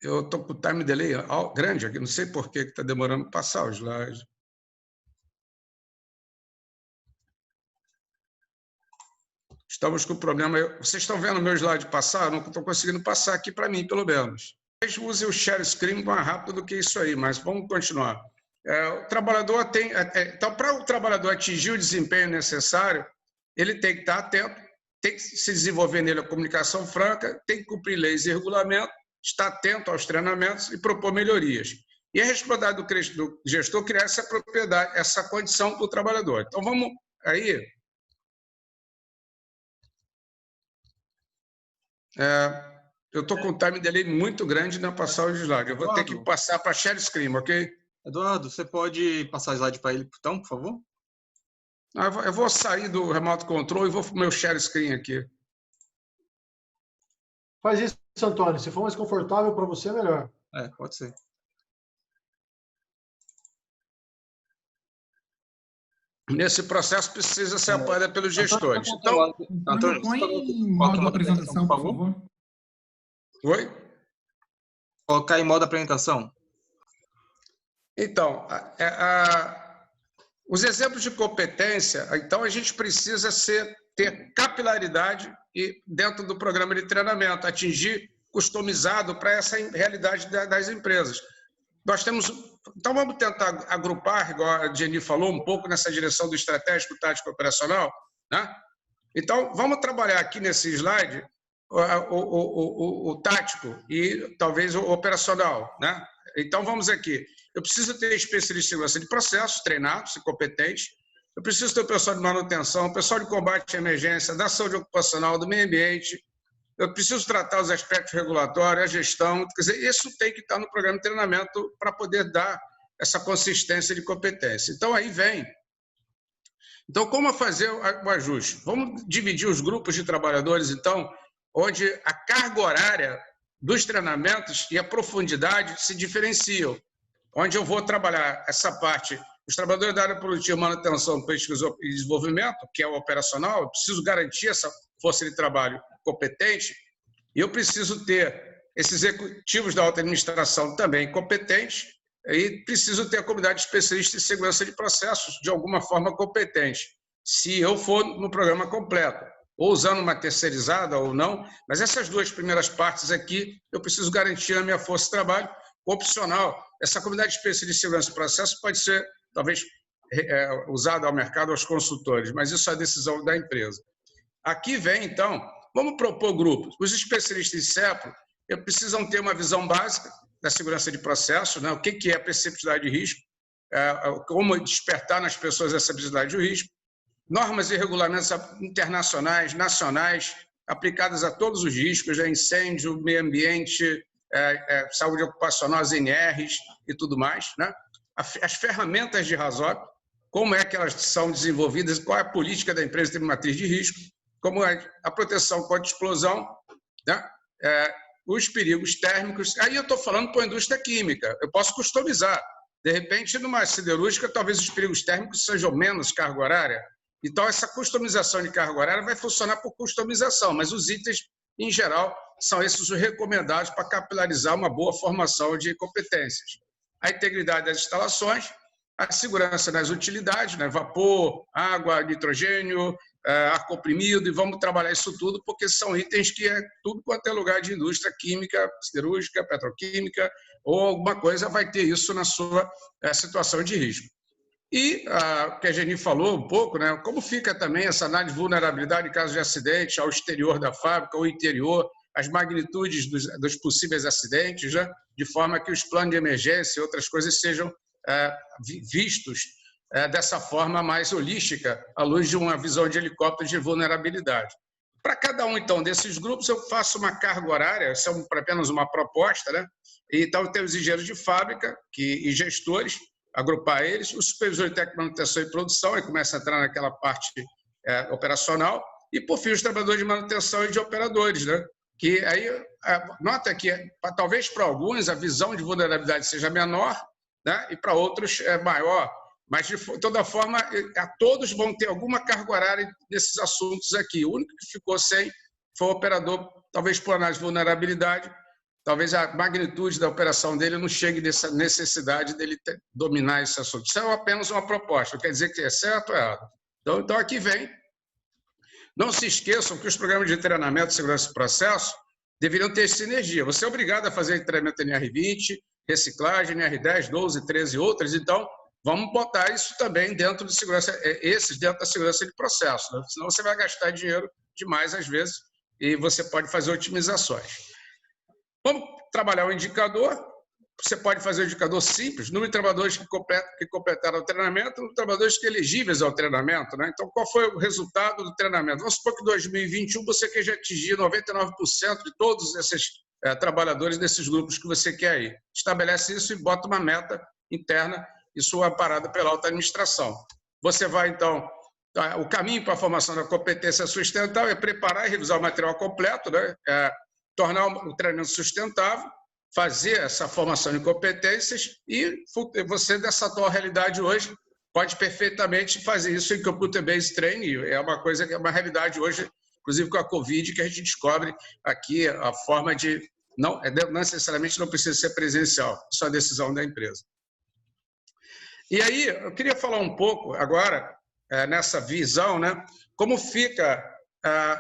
estou com o time delay grande aqui, não sei por que está demorando para passar o slide. Estamos com problema. Vocês estão vendo o meu slide passar? Eu não estou conseguindo passar aqui para mim, pelo menos. Use o share screen mais rápido do que isso aí, mas vamos continuar. O trabalhador tem... Então, para o trabalhador atingir o desempenho necessário, ele tem que estar atento, tem que se desenvolver nele a comunicação franca, tem que cumprir leis e regulamentos, estar atento aos treinamentos e propor melhorias. E a responsabilidade do gestor criar essa propriedade, essa condição do trabalhador. Então, vamos aí... eu estou com um time delay muito grande na passagem de slide. Eu vou ter que passar para share screen, ok? Eduardo, você pode passar o slide para ele, então, por favor? Eu vou sair do remote control e vou para o meu share screen aqui. Faz isso, Antônio. Se for mais confortável para você, melhor. Pode ser. Nesse processo precisa ser apoiado pelos gestores. Então, põe em modo apresentação, por favor. Oi? Colocar em modo apresentação. Então, os exemplos de competência, então a gente precisa ter capilaridade e dentro do programa de treinamento, atingir customizado para essa realidade das empresas. Nós temos... Então, vamos tentar agrupar, igual a Jenny falou, um pouco nessa direção do estratégico, tático e operacional, né? Então, vamos trabalhar aqui nesse slide o tático e talvez o operacional, né? Então, vamos aqui. Eu preciso ter especialista em segurança de processos, treinados e competentes. Eu preciso ter o pessoal de manutenção, o pessoal de combate à emergência, da saúde ocupacional, do meio ambiente. Eu preciso tratar os aspectos regulatórios, a gestão. Quer dizer, isso tem que estar no programa de treinamento para poder dar essa consistência de competência. Então, aí vem. Então, como fazer o ajuste? Vamos dividir os grupos de trabalhadores, então, onde a carga horária dos treinamentos e a profundidade se diferenciam. Onde eu vou trabalhar essa parte, os trabalhadores da área produtiva, manutenção, pesquisa e desenvolvimento, que é o operacional, eu preciso garantir essa força de trabalho competente, E eu preciso ter esses executivos da alta administração também competentes e preciso ter a comunidade de especialistas em segurança de processos de alguma forma competente, se eu for no programa completo, ou usando uma terceirizada ou não, mas essas duas primeiras partes aqui eu preciso garantir na minha força de trabalho opcional. Essa comunidade de especialistas em segurança de processos pode ser, talvez, usada ao mercado, aos consultores, mas isso é a decisão da empresa. Aqui vem, então, vamos propor grupos. Os especialistas em CEPRO precisam ter uma visão básica da segurança de processos, né? O que é a perceptividade de risco, como despertar nas pessoas essa perceptividade de risco, normas e regulamentos internacionais, nacionais, aplicadas a todos os riscos, incêndio, meio ambiente, saúde ocupacional, as NRs e tudo mais, né? As ferramentas de RASOP, como é que elas são desenvolvidas, qual é a política da empresa de matriz de risco, como é a proteção contra explosão, né? Os perigos térmicos. Aí eu estou falando para a indústria química, eu posso customizar. De repente, numa siderúrgica, talvez os perigos térmicos sejam menos carga horária. Então, essa customização de carga horária vai funcionar por customização, mas os itens, em geral, são esses os recomendados para capilarizar uma boa formação de competências. A integridade das instalações, a segurança das utilidades, né? Vapor, água, nitrogênio, ar comprimido, e vamos trabalhar isso tudo, porque são itens que tudo quanto é lugar de indústria química, siderúrgica, petroquímica, ou alguma coisa vai ter isso na sua situação de risco. E o que a Geni falou um pouco, né? Como fica também essa análise de vulnerabilidade em caso de acidente ao exterior da fábrica ou interior, as magnitudes dos possíveis acidentes, né? De forma que os planos de emergência e outras coisas sejam vistos dessa forma mais holística, à luz de uma visão de helicóptero de vulnerabilidade. Para cada um, então, desses grupos, eu faço uma carga horária, são apenas uma proposta, né? Então, tem os engenheiros de fábrica e gestores, agrupar eles, os supervisores de técnica, manutenção e produção, e começa a entrar naquela parte operacional, e, por fim, os trabalhadores de manutenção e de operadores, né? Que aí, nota que, talvez para alguns, a visão de vulnerabilidade seja menor, né? E para outros é maior, mas, de toda forma, todos vão ter alguma carga horária nesses assuntos aqui. O único que ficou sem foi o operador, talvez por análise de vulnerabilidade, talvez a magnitude da operação dele não chegue nessa necessidade dele dominar esse assunto. Isso é apenas uma proposta, não quer dizer que é certo ou errado. Então, aqui vem. Não se esqueçam que os programas de treinamento de segurança de processo deveriam ter sinergia. Você é obrigado a fazer treinamento NR20, reciclagem, NR10, 12, 13 e outras, então vamos botar isso também dentro de segurança, esses dentro da segurança de processo, né? Senão você vai gastar dinheiro demais às vezes e você pode fazer otimizações. Vamos trabalhar o indicador. Você pode fazer um indicador simples, número de trabalhadores que completaram o treinamento, número de trabalhadores que elegíveis ao treinamento, né? Então, qual foi o resultado do treinamento? Vamos supor que em 2021 você quer atingir 99% de todos esses trabalhadores desses grupos que você quer ir. Estabelece isso e bota uma meta interna, isso é parada pela alta administração. Você vai, então, o caminho para a formação da competência sustentável é preparar e revisar o material completo, né? Tornar o treinamento sustentável, fazer essa formação de competências e você, dessa atual realidade hoje, pode perfeitamente fazer isso em computer-based training. É uma coisa que é uma realidade hoje, inclusive com a Covid, que a gente descobre aqui a forma de... Não necessariamente não precisa ser presencial, isso é a decisão da empresa. E aí, eu queria falar um pouco agora, nessa visão, né, como fica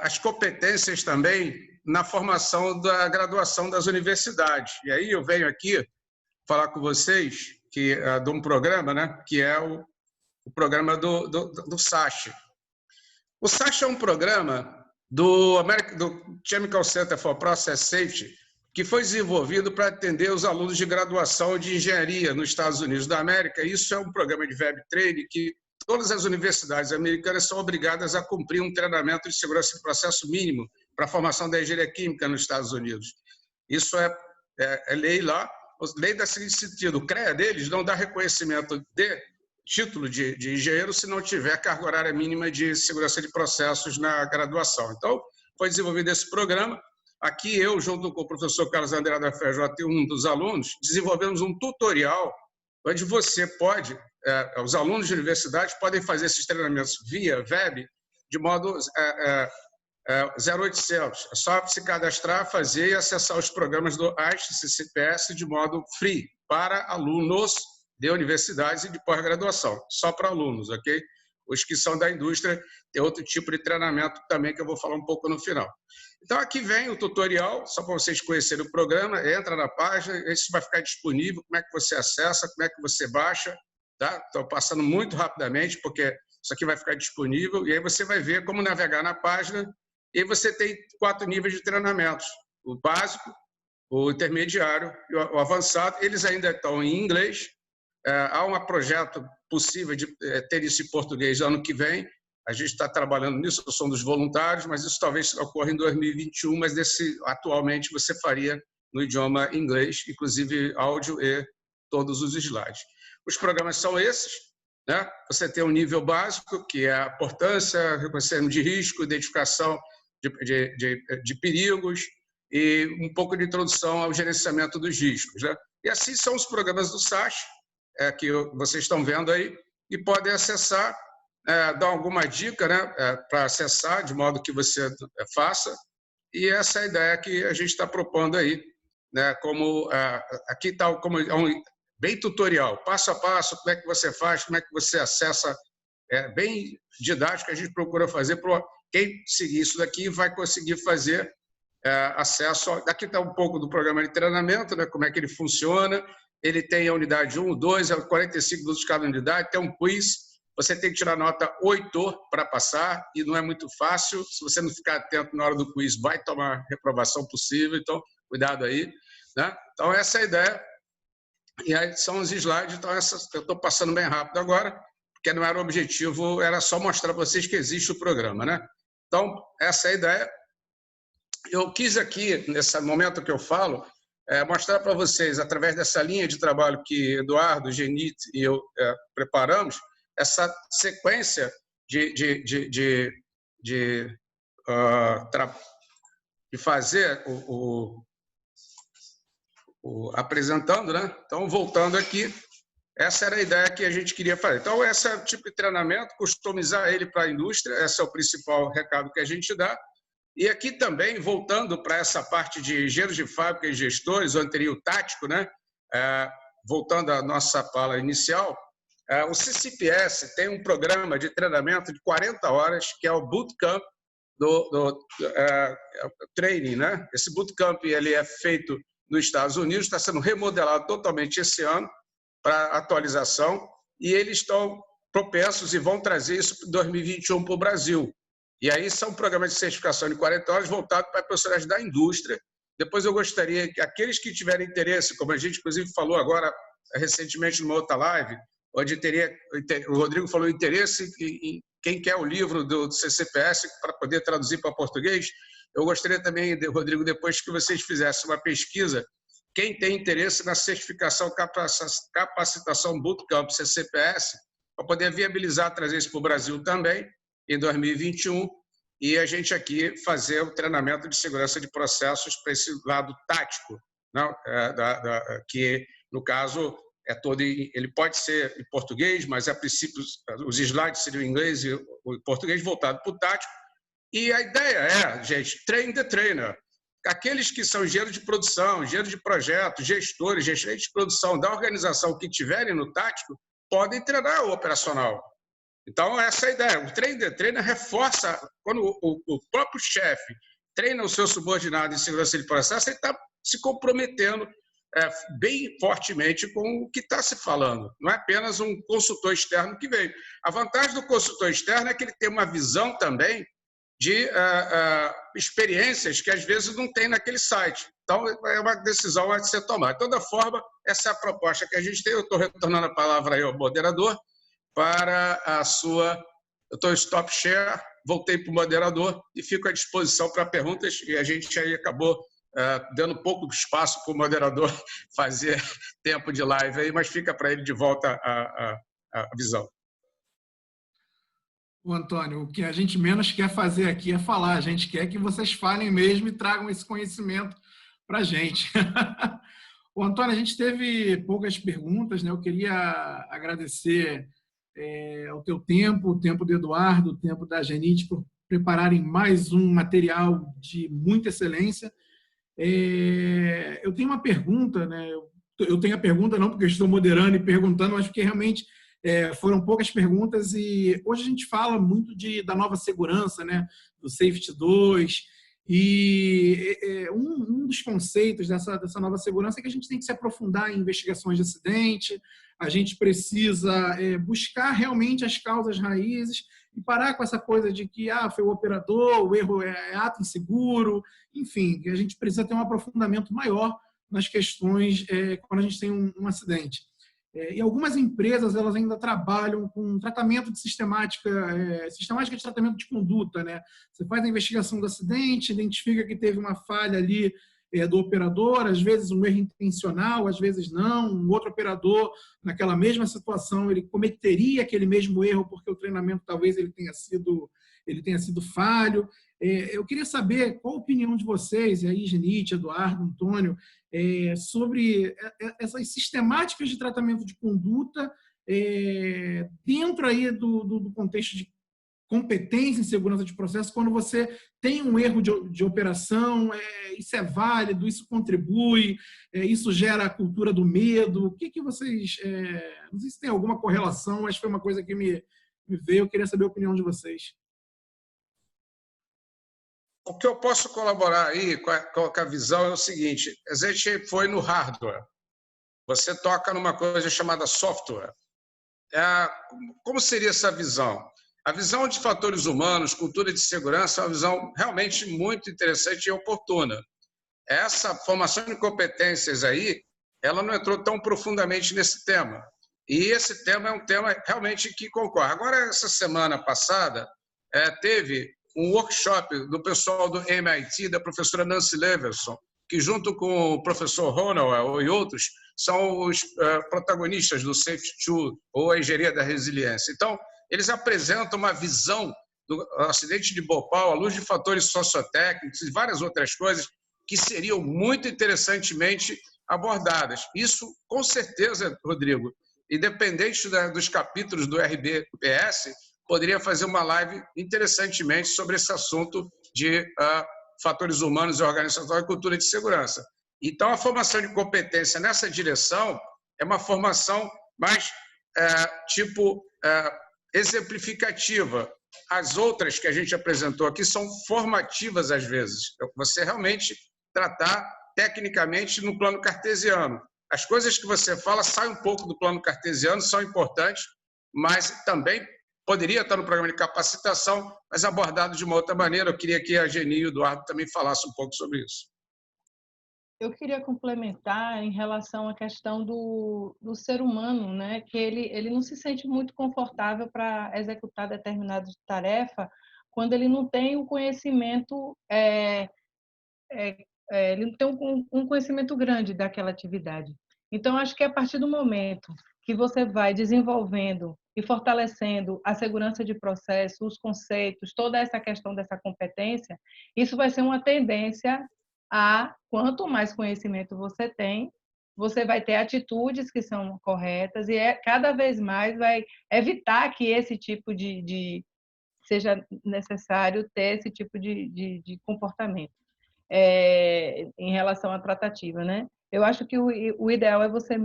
as competências também na formação da graduação das universidades. E aí eu venho aqui falar com vocês de um programa, né, que é o programa do SACH. O SACH é um programa do Chemical Center for Process Safety, que foi desenvolvido para atender os alunos de graduação de engenharia nos Estados Unidos da América. Isso é um programa de web training que todas as universidades americanas são obrigadas a cumprir um treinamento de segurança de processo mínimo para a formação da engenharia química nos Estados Unidos. Isso é lei lá, lei da seguinte sentido, o CREA deles não dá reconhecimento de título de engenheiro se não tiver carga horária mínima de segurança de processos na graduação. Então, foi desenvolvido esse programa. Aqui eu, junto com o professor Carlos André da FJ e um dos alunos, desenvolvemos um tutorial onde você pode, os alunos de universidade podem fazer esses treinamentos via web de modo 0800. É só se cadastrar, fazer e acessar os programas do AIST CCPS de modo free para alunos de universidades e de pós-graduação, só para alunos, ok? Os que são da indústria tem outro tipo de treinamento também que eu vou falar um pouco no final. Então aqui vem o tutorial, só para vocês conhecerem o programa, entra na página, esse vai ficar disponível, como é que você acessa, como é que você baixa, tá? Estou passando muito rapidamente porque isso aqui vai ficar disponível e aí você vai ver como navegar na página e aí você tem 4 níveis de treinamentos, o básico, o intermediário e o avançado, eles ainda estão em inglês. Há um projeto possível de ter isso em português ano que vem. A gente está trabalhando nisso, eu sou um dos voluntários, mas isso talvez ocorra em 2021, mas atualmente você faria no idioma inglês, inclusive áudio e todos os slides. Os programas são esses, né? Você tem um nível básico, que é a importância, reconhecimento de risco, identificação de perigos e um pouco de introdução ao gerenciamento dos riscos, né? E assim são os programas do SAS, que vocês estão vendo aí, e podem acessar, dar alguma dica, né, para acessar, de modo que você faça. E essa é a ideia que a gente está propondo aí, né, como aqui está como bem tutorial, passo a passo, como é que você faz, como é que você acessa, bem didático, a gente procura fazer para quem seguir isso daqui vai conseguir fazer acesso. Aqui está um pouco do programa de treinamento, né, como é que ele funciona. Ele tem a unidade 1, 2, 45 minutos cada unidade, tem um quiz, você tem que tirar nota 8 para passar, e não é muito fácil, se você não ficar atento na hora do quiz, vai tomar reprovação possível, então cuidado aí, né? Então essa é a ideia, e aí são os slides, então eu estou passando bem rápido agora, porque não era o objetivo, era só mostrar para vocês que existe o programa, né? Então essa é a ideia. Eu quis aqui, nesse momento que eu falo, mostrar para vocês, através dessa linha de trabalho que Eduardo, Genit e eu preparamos, essa sequência de fazer apresentando, né? Então, voltando aqui, essa era a ideia que a gente queria fazer. Então, esse é o tipo de treinamento, customizar ele para a indústria, esse é o principal recado que a gente dá. E aqui também, voltando para essa parte de engenheiros de fábrica e gestores, onde teria o tático, né? Voltando à nossa fala inicial, o CCPS tem um programa de treinamento de 40 horas, que é o Bootcamp do Training, né? Esse Bootcamp ele é feito nos Estados Unidos, está sendo remodelado totalmente esse ano para atualização, e eles estão propensos e vão trazer isso para 2021 para o Brasil. E aí são programas de certificação de 40 horas voltados para profissionais da indústria. Depois eu gostaria que aqueles que tiverem interesse, como a gente inclusive falou agora recentemente numa outra live, onde o Rodrigo falou interesse em quem quer o livro do CCPS para poder traduzir para português, eu gostaria também, Rodrigo, depois que vocês fizessem uma pesquisa, quem tem interesse na certificação capacitação Bootcamp CCPS, para poder viabilizar trazer isso para o Brasil também, em 2021, e a gente aqui fazer o treinamento de segurança de processos para esse lado tático, não? Que, no caso, ele pode ser em português, mas, a princípio, os slides seriam em inglês e o português voltado para o tático. E a ideia gente, train the trainer. Aqueles que são engenheiros de produção, engenheiros de projeto, gestores, gerentes de produção da organização que tiverem no tático, podem treinar o operacional. Então, essa é a ideia. O train the trainer reforça, quando o próprio chefe treina o seu subordinado em segurança de processo, ele está se comprometendo bem fortemente com o que está se falando. Não é apenas um consultor externo que veio. A vantagem do consultor externo é que ele tem uma visão também de experiências que às vezes não tem naquele site. Então, é uma decisão a ser tomada. De toda forma, essa é a proposta que a gente tem. Eu estou retornando a palavra aí ao moderador para a sua... Eu estou em stop share, voltei para o moderador e fico à disposição para perguntas, e a gente aí acabou dando pouco espaço para o moderador fazer tempo de live aí, mas fica para ele de volta a visão. O Antônio, o que a gente menos quer fazer aqui é falar, a gente quer que vocês falem mesmo e tragam esse conhecimento para a gente. O Antônio, a gente teve poucas perguntas, né? Eu queria agradecer ao teu tempo, o tempo do Eduardo, o tempo da Genit, por prepararem mais um material de muita excelência. Eu tenho uma pergunta, né? Eu tenho a pergunta não porque eu estou moderando e perguntando, mas porque realmente foram poucas perguntas e hoje a gente fala muito da nova segurança, né? Do Safety 2 e um dos conceitos dessa nova segurança é que a gente tem que se aprofundar em investigações de acidente, a gente precisa buscar realmente as causas raízes e parar com essa coisa de que foi o operador, o erro é ato inseguro, enfim, a gente precisa ter um aprofundamento maior nas questões quando a gente tem um acidente. E algumas empresas elas ainda trabalham com tratamento de sistemática de tratamento de conduta, né? Você faz a investigação do acidente, identifica que teve uma falha ali do operador, às vezes um erro intencional, às vezes não, um outro operador naquela mesma situação ele cometeria aquele mesmo erro porque o treinamento talvez ele tenha sido falho. Eu queria saber qual a opinião de vocês, e aí Genite, Eduardo, Antônio, sobre essas sistemáticas de tratamento de conduta dentro aí do contexto de competência em segurança de processo, quando você tem um erro de operação, isso é válido, isso contribui, isso gera a cultura do medo. O que vocês... não sei se tem alguma correlação, mas foi uma coisa que me veio, eu queria saber a opinião de vocês. O que eu posso colaborar aí com a visão é o seguinte: a gente foi no hardware, você toca numa coisa chamada software. Como seria essa visão? A visão de fatores humanos, cultura de segurança, é uma visão realmente muito interessante e oportuna. Essa formação de competências aí, ela não entrou tão profundamente nesse tema. E esse tema é um tema realmente que concorre. Agora, essa semana passada, teve um workshop do pessoal do MIT, da professora Nancy Leverson, que junto com o professor Ronald e outros, são os protagonistas do Safety 2, ou a engenharia da resiliência. Então, eles apresentam uma visão do acidente de Bhopal à luz de fatores sociotécnicos e várias outras coisas que seriam muito interessantemente abordadas. Isso, com certeza, Rodrigo, independente dos capítulos do RBPS, poderia fazer uma live interessantemente sobre esse assunto de fatores humanos e organização e cultura de segurança. Então, a formação de competência nessa direção é uma formação mais exemplificativa. As outras que a gente apresentou aqui são formativas às vezes. Você realmente tratar tecnicamente no plano cartesiano. As coisas que você fala saem um pouco do plano cartesiano, são importantes, mas também poderia estar no programa de capacitação, mas abordado de uma outra maneira. Eu queria que a Geni e o Eduardo também falassem um pouco sobre isso. Eu queria complementar em relação à questão do ser humano, né? Que ele não se sente muito confortável para executar determinada tarefa quando ele não tem o conhecimento, ele não tem um conhecimento grande daquela atividade. Então, acho que a partir do momento que você vai desenvolvendo e fortalecendo a segurança de processo, os conceitos, toda essa questão dessa competência, isso vai ser uma tendência quanto mais conhecimento você tem, você vai ter atitudes que são corretas e cada vez mais vai evitar que esse tipo seja necessário ter esse tipo de comportamento em relação à tratativa, né? Eu acho que o ideal é você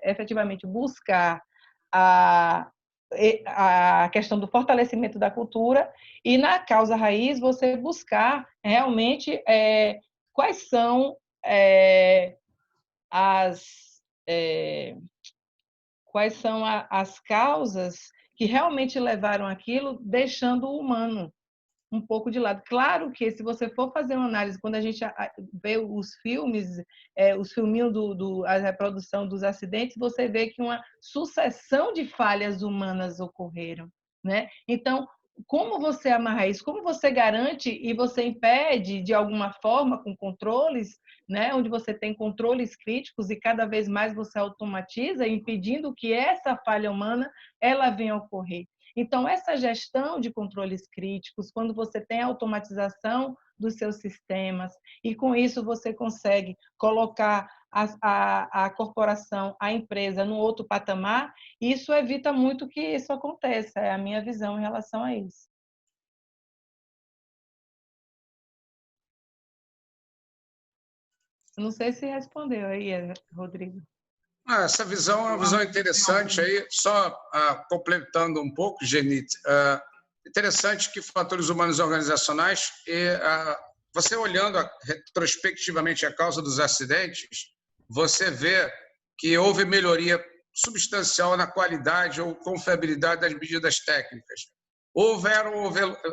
efetivamente buscar a questão do fortalecimento da cultura e na causa raiz você buscar realmente quais são as causas que realmente levaram aquilo, deixando o humano um pouco de lado. Claro que se você for fazer uma análise, quando a gente vê os filmes, os filminhos a reprodução dos acidentes, você vê que uma sucessão de falhas humanas ocorreram, né? Então, como você amarra isso? Como você garante e você impede, de alguma forma, com controles, né? Onde você tem controles críticos e cada vez mais você automatiza, impedindo que essa falha humana ela venha a ocorrer. Então, essa gestão de controles críticos, quando você tem a automatização dos seus sistemas, e com isso você consegue colocar a corporação, a empresa, num outro patamar, isso evita muito que isso aconteça. É a minha visão em relação a isso. Não sei se respondeu aí, Rodrigo. Essa visão é uma visão interessante aí, só completando um pouco, Genite, interessante que fatores humanos e organizacionais, você olhando retrospectivamente a causa dos acidentes, você vê que houve melhoria substancial na qualidade ou confiabilidade das medidas técnicas. Houveram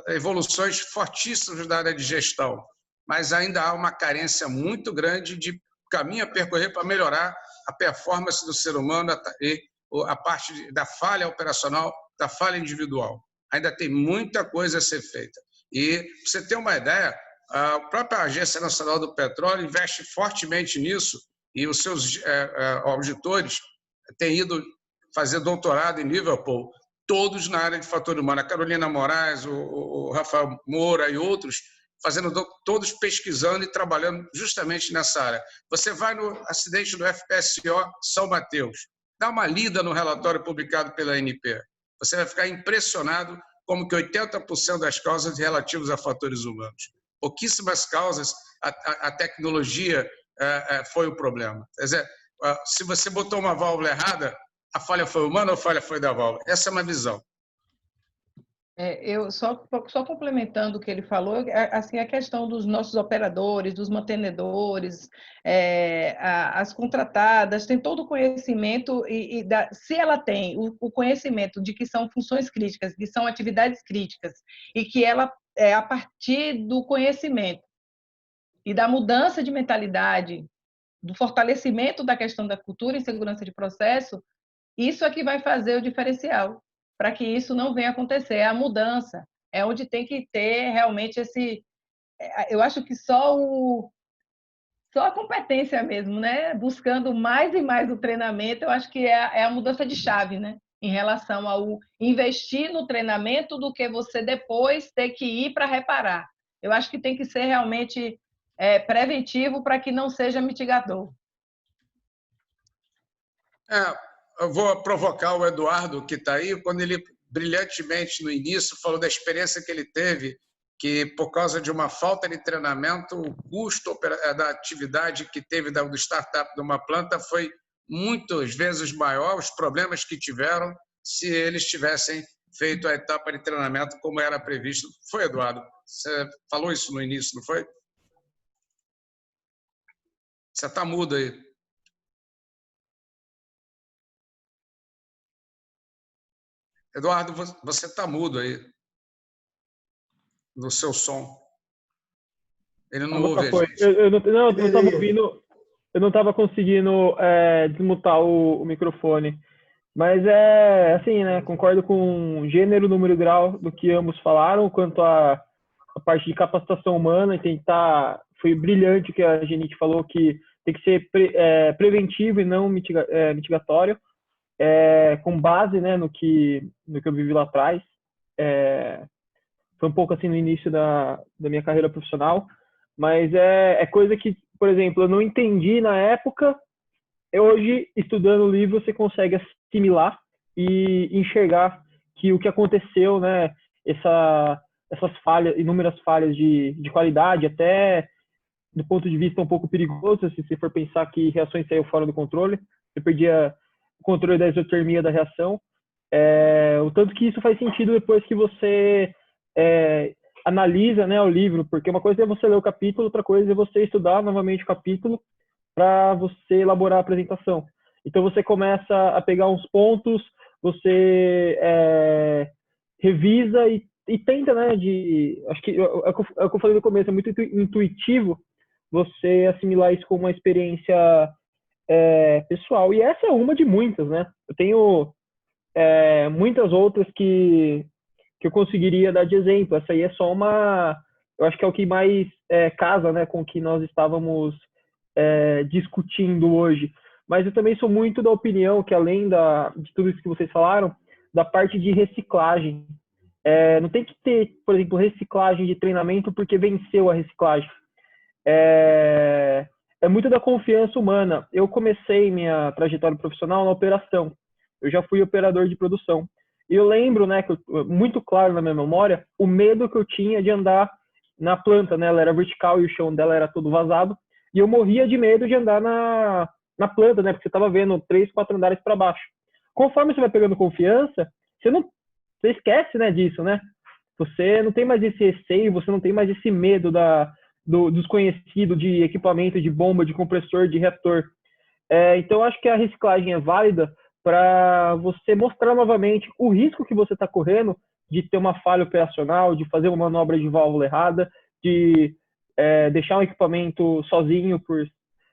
evoluções fortíssimas da área de gestão, mas ainda há uma carência muito grande de caminho a percorrer para melhorar a performance do ser humano e a parte da falha operacional, da falha individual. Ainda tem muita coisa a ser feita. E, para você ter uma ideia, a própria Agência Nacional do Petróleo investe fortemente nisso e os seus auditores têm ido fazer doutorado em Liverpool, todos na área de fator humano. A Carolina Moraes, o Rafael Moura e outros, todos pesquisando e trabalhando justamente nessa área. Você vai no acidente do FPSO São Mateus, dá uma lida no relatório publicado pela ANP. Você vai ficar impressionado como que 80% das causas relativas a fatores humanos. Pouquíssimas causas, a tecnologia foi o problema. Quer dizer, se você botou uma válvula errada, a falha foi humana ou a falha foi da válvula? Essa é uma visão. Eu só complementando o que ele falou, assim, a questão dos nossos operadores, dos mantenedores, as contratadas, tem todo o conhecimento, se ela tem o conhecimento de que são funções críticas, que são atividades críticas, e que ela, a partir do conhecimento e da mudança de mentalidade, do fortalecimento da questão da cultura e segurança de processo, isso é que vai fazer o diferencial, para que isso não venha acontecer. É a mudança, é onde tem que ter realmente esse... Eu acho que só a competência mesmo, né? Buscando mais e mais o treinamento, eu acho que é a mudança de chave, né? Em relação ao investir no treinamento do que você depois ter que ir para reparar. Eu acho que tem que ser realmente preventivo para que não seja mitigador. Eu vou provocar o Eduardo, que está aí, quando ele brilhantemente no início falou da experiência que ele teve, que por causa de uma falta de treinamento, o custo da atividade que teve do startup de uma planta foi muitas vezes maior, os problemas que tiveram, se eles tivessem feito a etapa de treinamento como era previsto. Foi, Eduardo? Você falou isso no início, não foi? Você está mudo aí. Eduardo, você está mudo aí, no seu som. Ele não ouve a gente. Eu não estava ouvindo, eu não estava conseguindo desmutar o microfone. Mas assim, né? Concordo com o gênero, número e grau do que ambos falaram, quanto a parte de capacitação humana e tentar... Foi brilhante o que a Genite falou, que tem que ser preventivo e não mitigatório. Com base, né, no que eu vivi lá atrás. Foi um pouco assim no início da minha carreira profissional, mas é coisa que, por exemplo, eu não entendi na época. Hoje, estudando o livro, você consegue assimilar e enxergar que o que aconteceu, né, essas falhas, inúmeras falhas de qualidade, até do ponto de vista um pouco perigoso, se você for pensar que reações saíram fora do controle, você perdia o controle da exotermia da reação, o tanto que isso faz sentido depois que você analisa, né, o livro, porque uma coisa é você ler o capítulo, outra coisa é você estudar novamente o capítulo para você elaborar a apresentação. Então você começa a pegar uns pontos, você revisa e tenta, né, acho que é o que eu falei no começo, é muito intuitivo você assimilar isso como uma experiência pessoal. E essa é uma de muitas, né? Eu tenho muitas outras que eu conseguiria dar de exemplo. Essa aí é só uma... Eu acho que é o que mais casa, né, com o que nós estávamos discutindo hoje. Mas eu também sou muito da opinião que, além de tudo isso que vocês falaram, da parte de reciclagem. Não tem que ter, por exemplo, reciclagem de treinamento porque venceu a reciclagem. É muito da confiança humana. Eu comecei minha trajetória profissional na operação. Eu já fui operador de produção. E eu lembro, né, muito claro na minha memória, o medo que eu tinha de andar na planta, né? Ela era vertical e o chão dela era todo vazado. e eu morria de medo de andar na planta, né? Porque você estava vendo 3, 4 andares para baixo. Conforme você vai pegando confiança, você esquece, né, disso, né? Você não tem mais esse receio, você não tem mais esse medo do desconhecido, de equipamento, de bomba, de compressor, de reator. Então, acho que a reciclagem é válida para você mostrar novamente o risco que você está correndo de ter uma falha operacional, de fazer uma manobra de válvula errada, de deixar um equipamento sozinho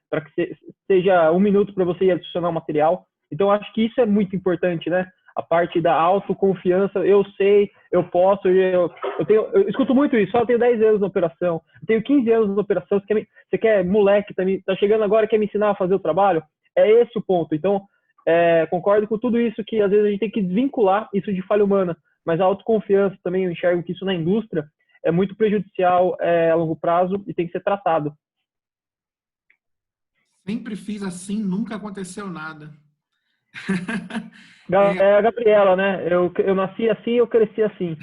para que seja 1 minuto para você ir adicionar o material. Então, acho que isso é muito importante, né? A parte da autoconfiança, eu sei, eu posso, eu escuto muito isso, eu tenho 10 anos na operação, eu tenho 15 anos na operação, você quer moleque, tá chegando agora, quer me ensinar a fazer o trabalho? É esse o ponto. Então, concordo com tudo isso, que às vezes a gente tem que desvincular isso de falha humana, mas a autoconfiança também, eu enxergo que isso na indústria é muito prejudicial a longo prazo e tem que ser tratado. Sempre fiz assim, nunca aconteceu nada. A Gabriela, né? Eu nasci assim, eu cresci assim.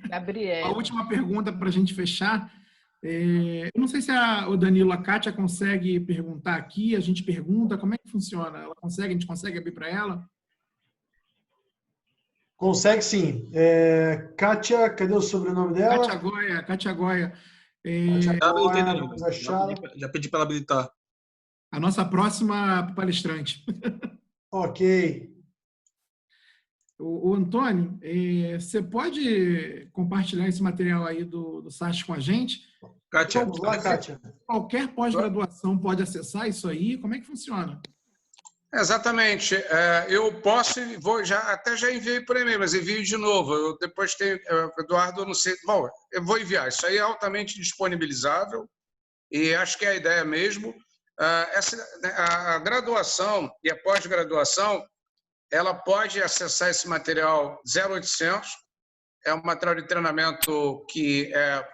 Gabriela. A última pergunta para a gente fechar. Eu não sei se o Danilo, a Kátia consegue perguntar aqui, a gente pergunta, como é que funciona? A gente consegue abrir para ela? Consegue sim. Kátia, cadê o sobrenome dela? Kátia Goya. Kátia habilitei, Goya, Danilo. vamos achar. Já pedi para habilitar. A nossa próxima palestrante. Ok. O Antônio, você pode compartilhar esse material aí do site com a gente? Kátia, Vamos lá, Kátia. Qualquer pós-graduação pode acessar isso aí? Como é que funciona? Exatamente. Eu posso e até já enviei por e-mail, mas envio de novo. Eu depois tenho, Eduardo, não sei. Bom, eu vou enviar. Isso aí é altamente disponibilizável e acho que é a ideia mesmo. A graduação e a pós-graduação, ela pode acessar esse material 0800. É um material de treinamento que é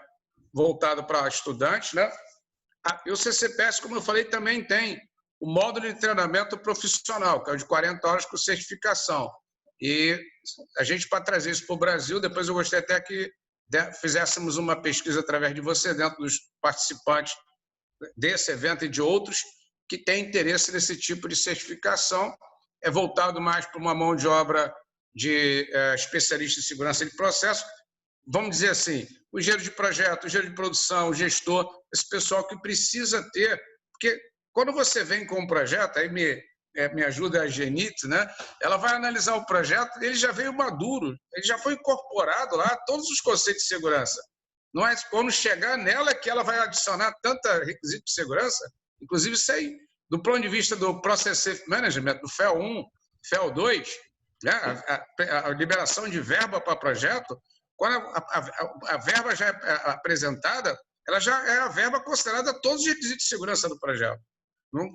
voltado para estudantes, né? E o CCPS, como eu falei, também tem o módulo de treinamento profissional, que é o de 40 horas com certificação. E a gente, para trazer isso para o Brasil, depois eu gostaria até que fizéssemos uma pesquisa através de você, dentro dos participantes desse evento e de outros, que têm interesse nesse tipo de certificação. É voltado mais para uma mão de obra de especialista em segurança de processo. Vamos dizer assim, o engenheiro de projeto, o engenheiro de produção, o gestor, esse pessoal que precisa ter, porque quando você vem com um projeto, aí me ajuda a Genite, né? Ela vai analisar o projeto, ele já veio maduro, ele já foi incorporado lá, todos os conceitos de segurança. Não é quando chegar nela que ela vai adicionar tanta requisito de segurança, inclusive isso aí, do ponto de vista do Process Safety Management, do FEL 1, FEL 2, né? A liberação de verba para projeto, quando a verba já é apresentada, ela já é a verba considerada todos os requisitos de segurança do projeto.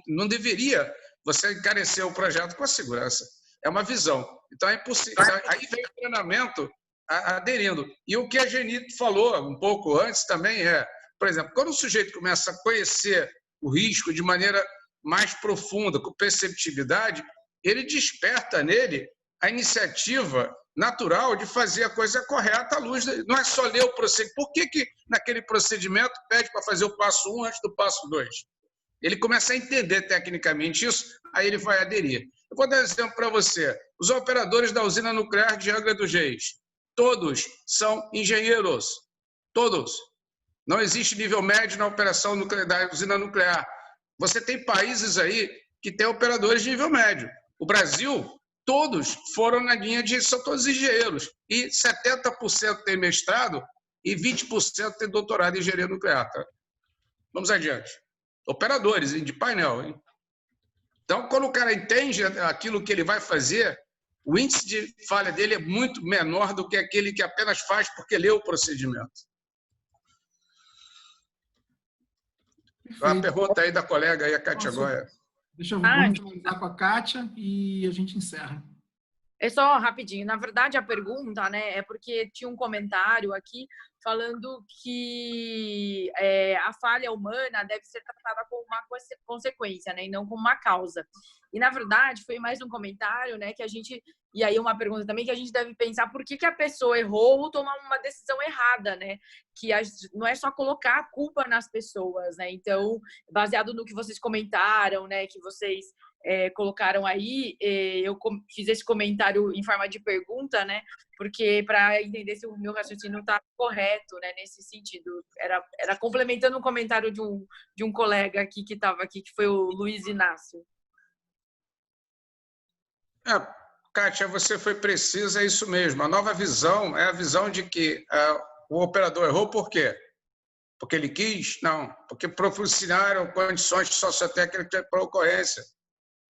Não deveria você encarecer o projeto com a segurança. É uma visão. Então, é impossível. Aí vem o treinamento aderindo. E o que a Genite falou um pouco antes também por exemplo, quando o sujeito começa a conhecer o risco de maneira mais profunda, com perceptibilidade, ele desperta nele a iniciativa natural de fazer a coisa correta à luz. Não é só ler o procedimento. Por que naquele procedimento pede para fazer o passo 1 antes do passo 2? Ele começa a entender tecnicamente isso, aí ele vai aderir. Eu vou dar um exemplo para você. Os operadores da usina nuclear de Angra dos Reis, todos são engenheiros. Todos. Não existe nível médio na operação da usina nuclear. Você tem países aí que têm operadores de nível médio. O Brasil, todos foram na linha de são todos engenheiros. E 70% tem mestrado e 20% tem doutorado em engenharia nuclear. Tá? Vamos adiante. Operadores de painel. Hein? Então, quando o cara entende aquilo que ele vai fazer, o índice de falha dele é muito menor do que aquele que apenas faz porque leu o procedimento. A pergunta aí da colega aí, a Kátia Goya. Vamos finalizar com a Kátia e a gente encerra. É só rapidinho. Na verdade, a pergunta, né, é porque tinha um comentário aqui falando que a falha humana deve ser tratada como uma consequência, né, e não como uma causa. E, na verdade, foi mais um comentário, né, que a gente... E aí uma pergunta também que a gente deve pensar por que a pessoa errou ou tomar uma decisão errada, né? Que não é só colocar a culpa nas pessoas, né? Então, baseado no que vocês comentaram, né, que vocês colocaram aí, eu fiz esse comentário em forma de pergunta, né? Porque para entender se o meu raciocínio está correto, né? Nesse sentido, era complementando um comentário de um colega aqui que estava aqui, que foi o Luiz Inácio. Kátia, você foi precisa, é isso mesmo. A nova visão é a visão de que o operador errou por quê? Porque ele quis? Não, porque proporcionaram condições sociotécnicas para a ocorrência.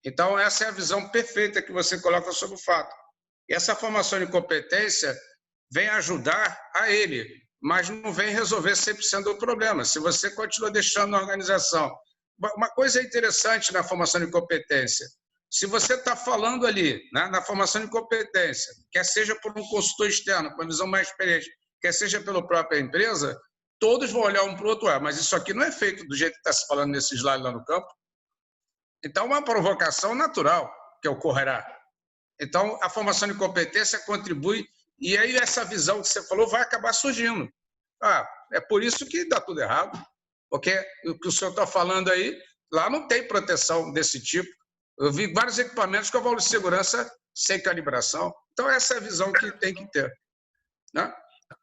Então, essa é a visão perfeita que você coloca sobre o fato. E essa formação de competência vem ajudar a ele, mas não vem resolver 100% do problema. Se você continua deixando na organização... Uma coisa interessante na formação de competência, se você está falando ali, né, na formação de competência, quer seja por um consultor externo, com uma visão mais experiente, quer seja pela própria empresa, todos vão olhar um para o outro, mas isso aqui não é feito do jeito que está se falando nesse slide lá no campo. Então, uma provocação natural que ocorrerá. Então, a formação de competência contribui, e aí essa visão que você falou vai acabar surgindo. É por isso que dá tudo errado, porque o que o senhor está falando aí, lá não tem proteção desse tipo. Eu vi vários equipamentos com valor de segurança sem calibração. Então, essa é a visão que tem que ter, né?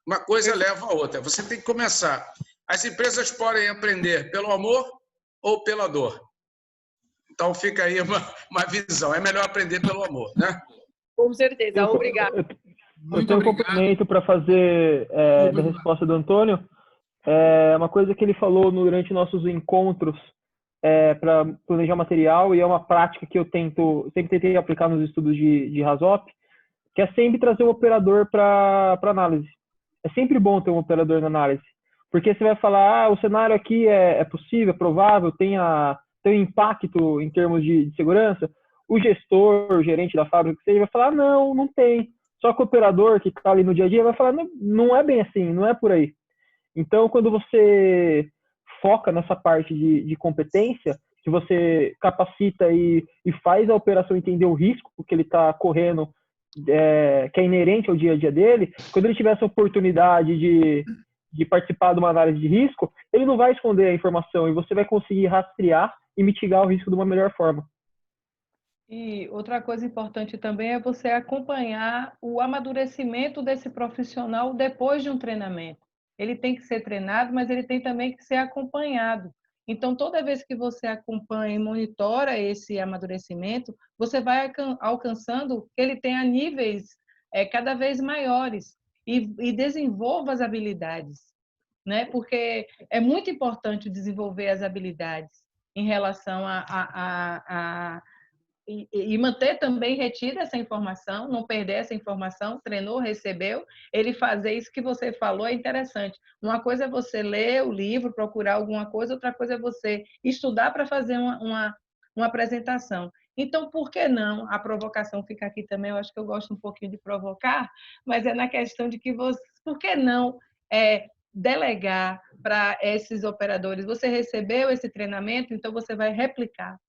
Uma coisa leva a outra. Você tem que começar. As empresas podem aprender pelo amor ou pela dor. Então, fica aí uma visão. É melhor aprender pelo amor, né? Com certeza. Obrigado. Eu tenho um complemento para fazer da resposta do Antônio. Uma coisa que ele falou durante nossos encontros para planejar material, e é uma prática que eu sempre tentei aplicar nos estudos de RASOP, que é sempre trazer o operador para análise. É sempre bom ter um operador na análise, porque você vai falar, o cenário aqui é possível, é provável, tem impacto em termos de segurança. O gestor, o gerente da fábrica, que seja, vai falar, não tem. Só que o operador que está ali no dia a dia vai falar, não é bem assim, não é por aí. Então, quando você foca nessa parte de competência, que você capacita e faz a operação entender o risco que ele está correndo, que é inerente ao dia a dia dele, quando ele tiver essa oportunidade de participar de uma análise de risco, ele não vai esconder a informação e você vai conseguir rastrear e mitigar o risco de uma melhor forma. E outra coisa importante também é você acompanhar o amadurecimento desse profissional depois de um treinamento. Ele tem que ser treinado, mas ele tem também que ser acompanhado. Então, toda vez que você acompanha e monitora esse amadurecimento, você vai alcançando que ele tenha níveis cada vez maiores e desenvolva as habilidades, né? Porque é muito importante desenvolver as habilidades em relação e manter também retida essa informação, não perder essa informação, treinou, recebeu, ele fazer isso que você falou é interessante. Uma coisa é você ler o livro, procurar alguma coisa, outra coisa é você estudar para fazer uma apresentação. Então, por que não? A provocação fica aqui também, eu acho que eu gosto um pouquinho de provocar, mas é na questão de que você, por que não delegar para esses operadores? Você recebeu esse treinamento, então você vai replicar.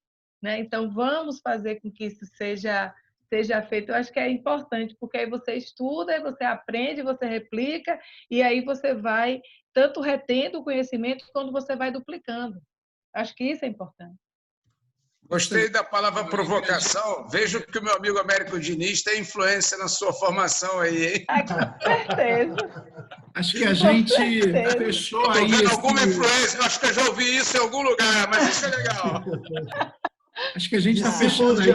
Né? Então, vamos fazer com que isso seja feito. Eu acho que é importante, porque aí você estuda, aí você aprende, você replica, e aí você vai tanto retendo o conhecimento, quanto você vai duplicando. Acho que isso é importante. Gostei da palavra provocação. Vejo que o meu amigo Américo Diniz tem influência na sua formação aí, hein? Com certeza. Acho que a gente fechou aí. Estou vendo alguma influência, acho que eu já ouvi isso em algum lugar, mas isso é legal. Acho que a gente está fechando aí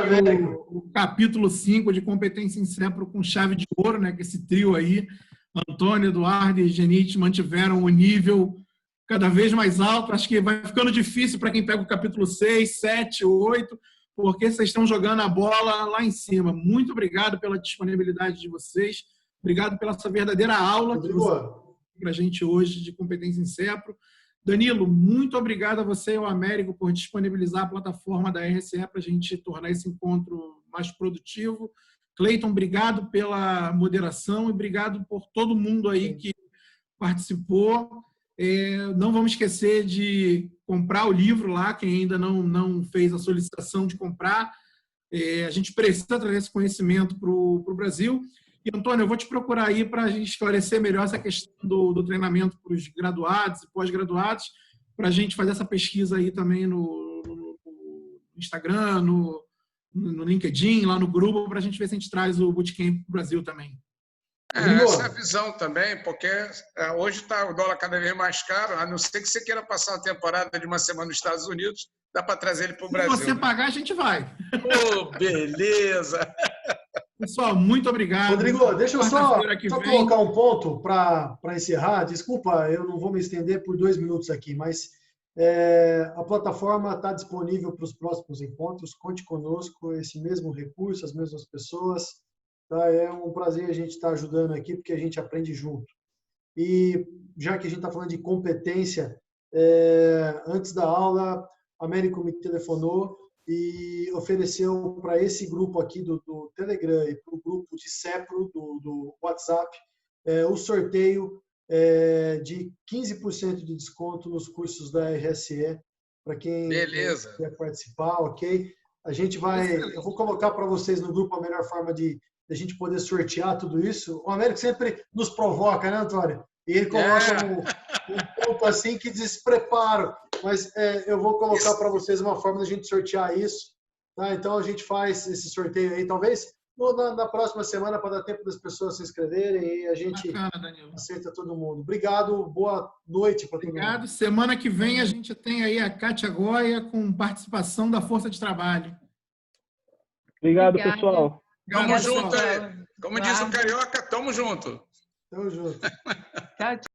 o capítulo 5 de Competência em Cepro com chave de ouro, né? Que esse trio aí, Antônio, Eduardo e Genite, mantiveram o nível cada vez mais alto. Acho que vai ficando difícil para quem pega o capítulo 6, 7, 8, porque vocês estão jogando a bola lá em cima. Muito obrigado pela disponibilidade de vocês. Obrigado pela essa verdadeira aula que você para a gente hoje de Competência em Cepro. Danilo, muito obrigado a você e ao Américo por disponibilizar a plataforma da RSE para a gente tornar esse encontro mais produtivo. Cleiton, obrigado pela moderação e obrigado por todo mundo aí que participou. Não vamos esquecer de comprar o livro lá, quem ainda não fez a solicitação de comprar. A gente precisa trazer esse conhecimento para o Brasil. E, Antônio, eu vou te procurar aí para a gente esclarecer melhor essa questão do treinamento para os graduados e pós-graduados, para a gente fazer essa pesquisa aí também no Instagram, no LinkedIn, lá no grupo, para a gente ver se a gente traz o Bootcamp para o Brasil também. Essa é a visão também, porque hoje está o dólar cada vez mais caro, a não ser que você queira passar uma temporada de uma semana nos Estados Unidos, dá para trazer ele para o Brasil. Se você pagar, a gente vai. Beleza! Pessoal, muito obrigado. Rodrigo, deixa eu só colocar um ponto para encerrar. Desculpa, eu não vou me estender por 2 minutos aqui, mas a plataforma está disponível para os próximos encontros. Conte conosco, esse mesmo recurso, as mesmas pessoas. Tá? É um prazer a gente estar ajudando aqui, porque a gente aprende junto. E já que a gente está falando de competência, antes da aula, a Américo me telefonou e ofereceu para esse grupo aqui do Telegram e para o grupo de CEPRO do WhatsApp o sorteio de 15% de desconto nos cursos da RSE para quem quer participar, ok? Eu vou colocar para vocês no grupo a melhor forma de a gente poder sortear tudo isso. O Américo sempre nos provoca, né, Antônio? E ele coloca um ponto assim que despreparo. Mas eu vou colocar para vocês uma forma da gente sortear isso. Tá? Então, a gente faz esse sorteio aí, talvez na próxima semana, para dar tempo das pessoas se inscreverem e a gente aceita todo mundo. Obrigado, boa noite para todo mundo. Obrigado. Semana que vem a gente tem aí a Kátia Goya com participação da Força de Trabalho. Obrigado, pessoal. Tamo junto aí. Como diz o Carioca, tamo junto. Tamo junto. Tchau, tchau.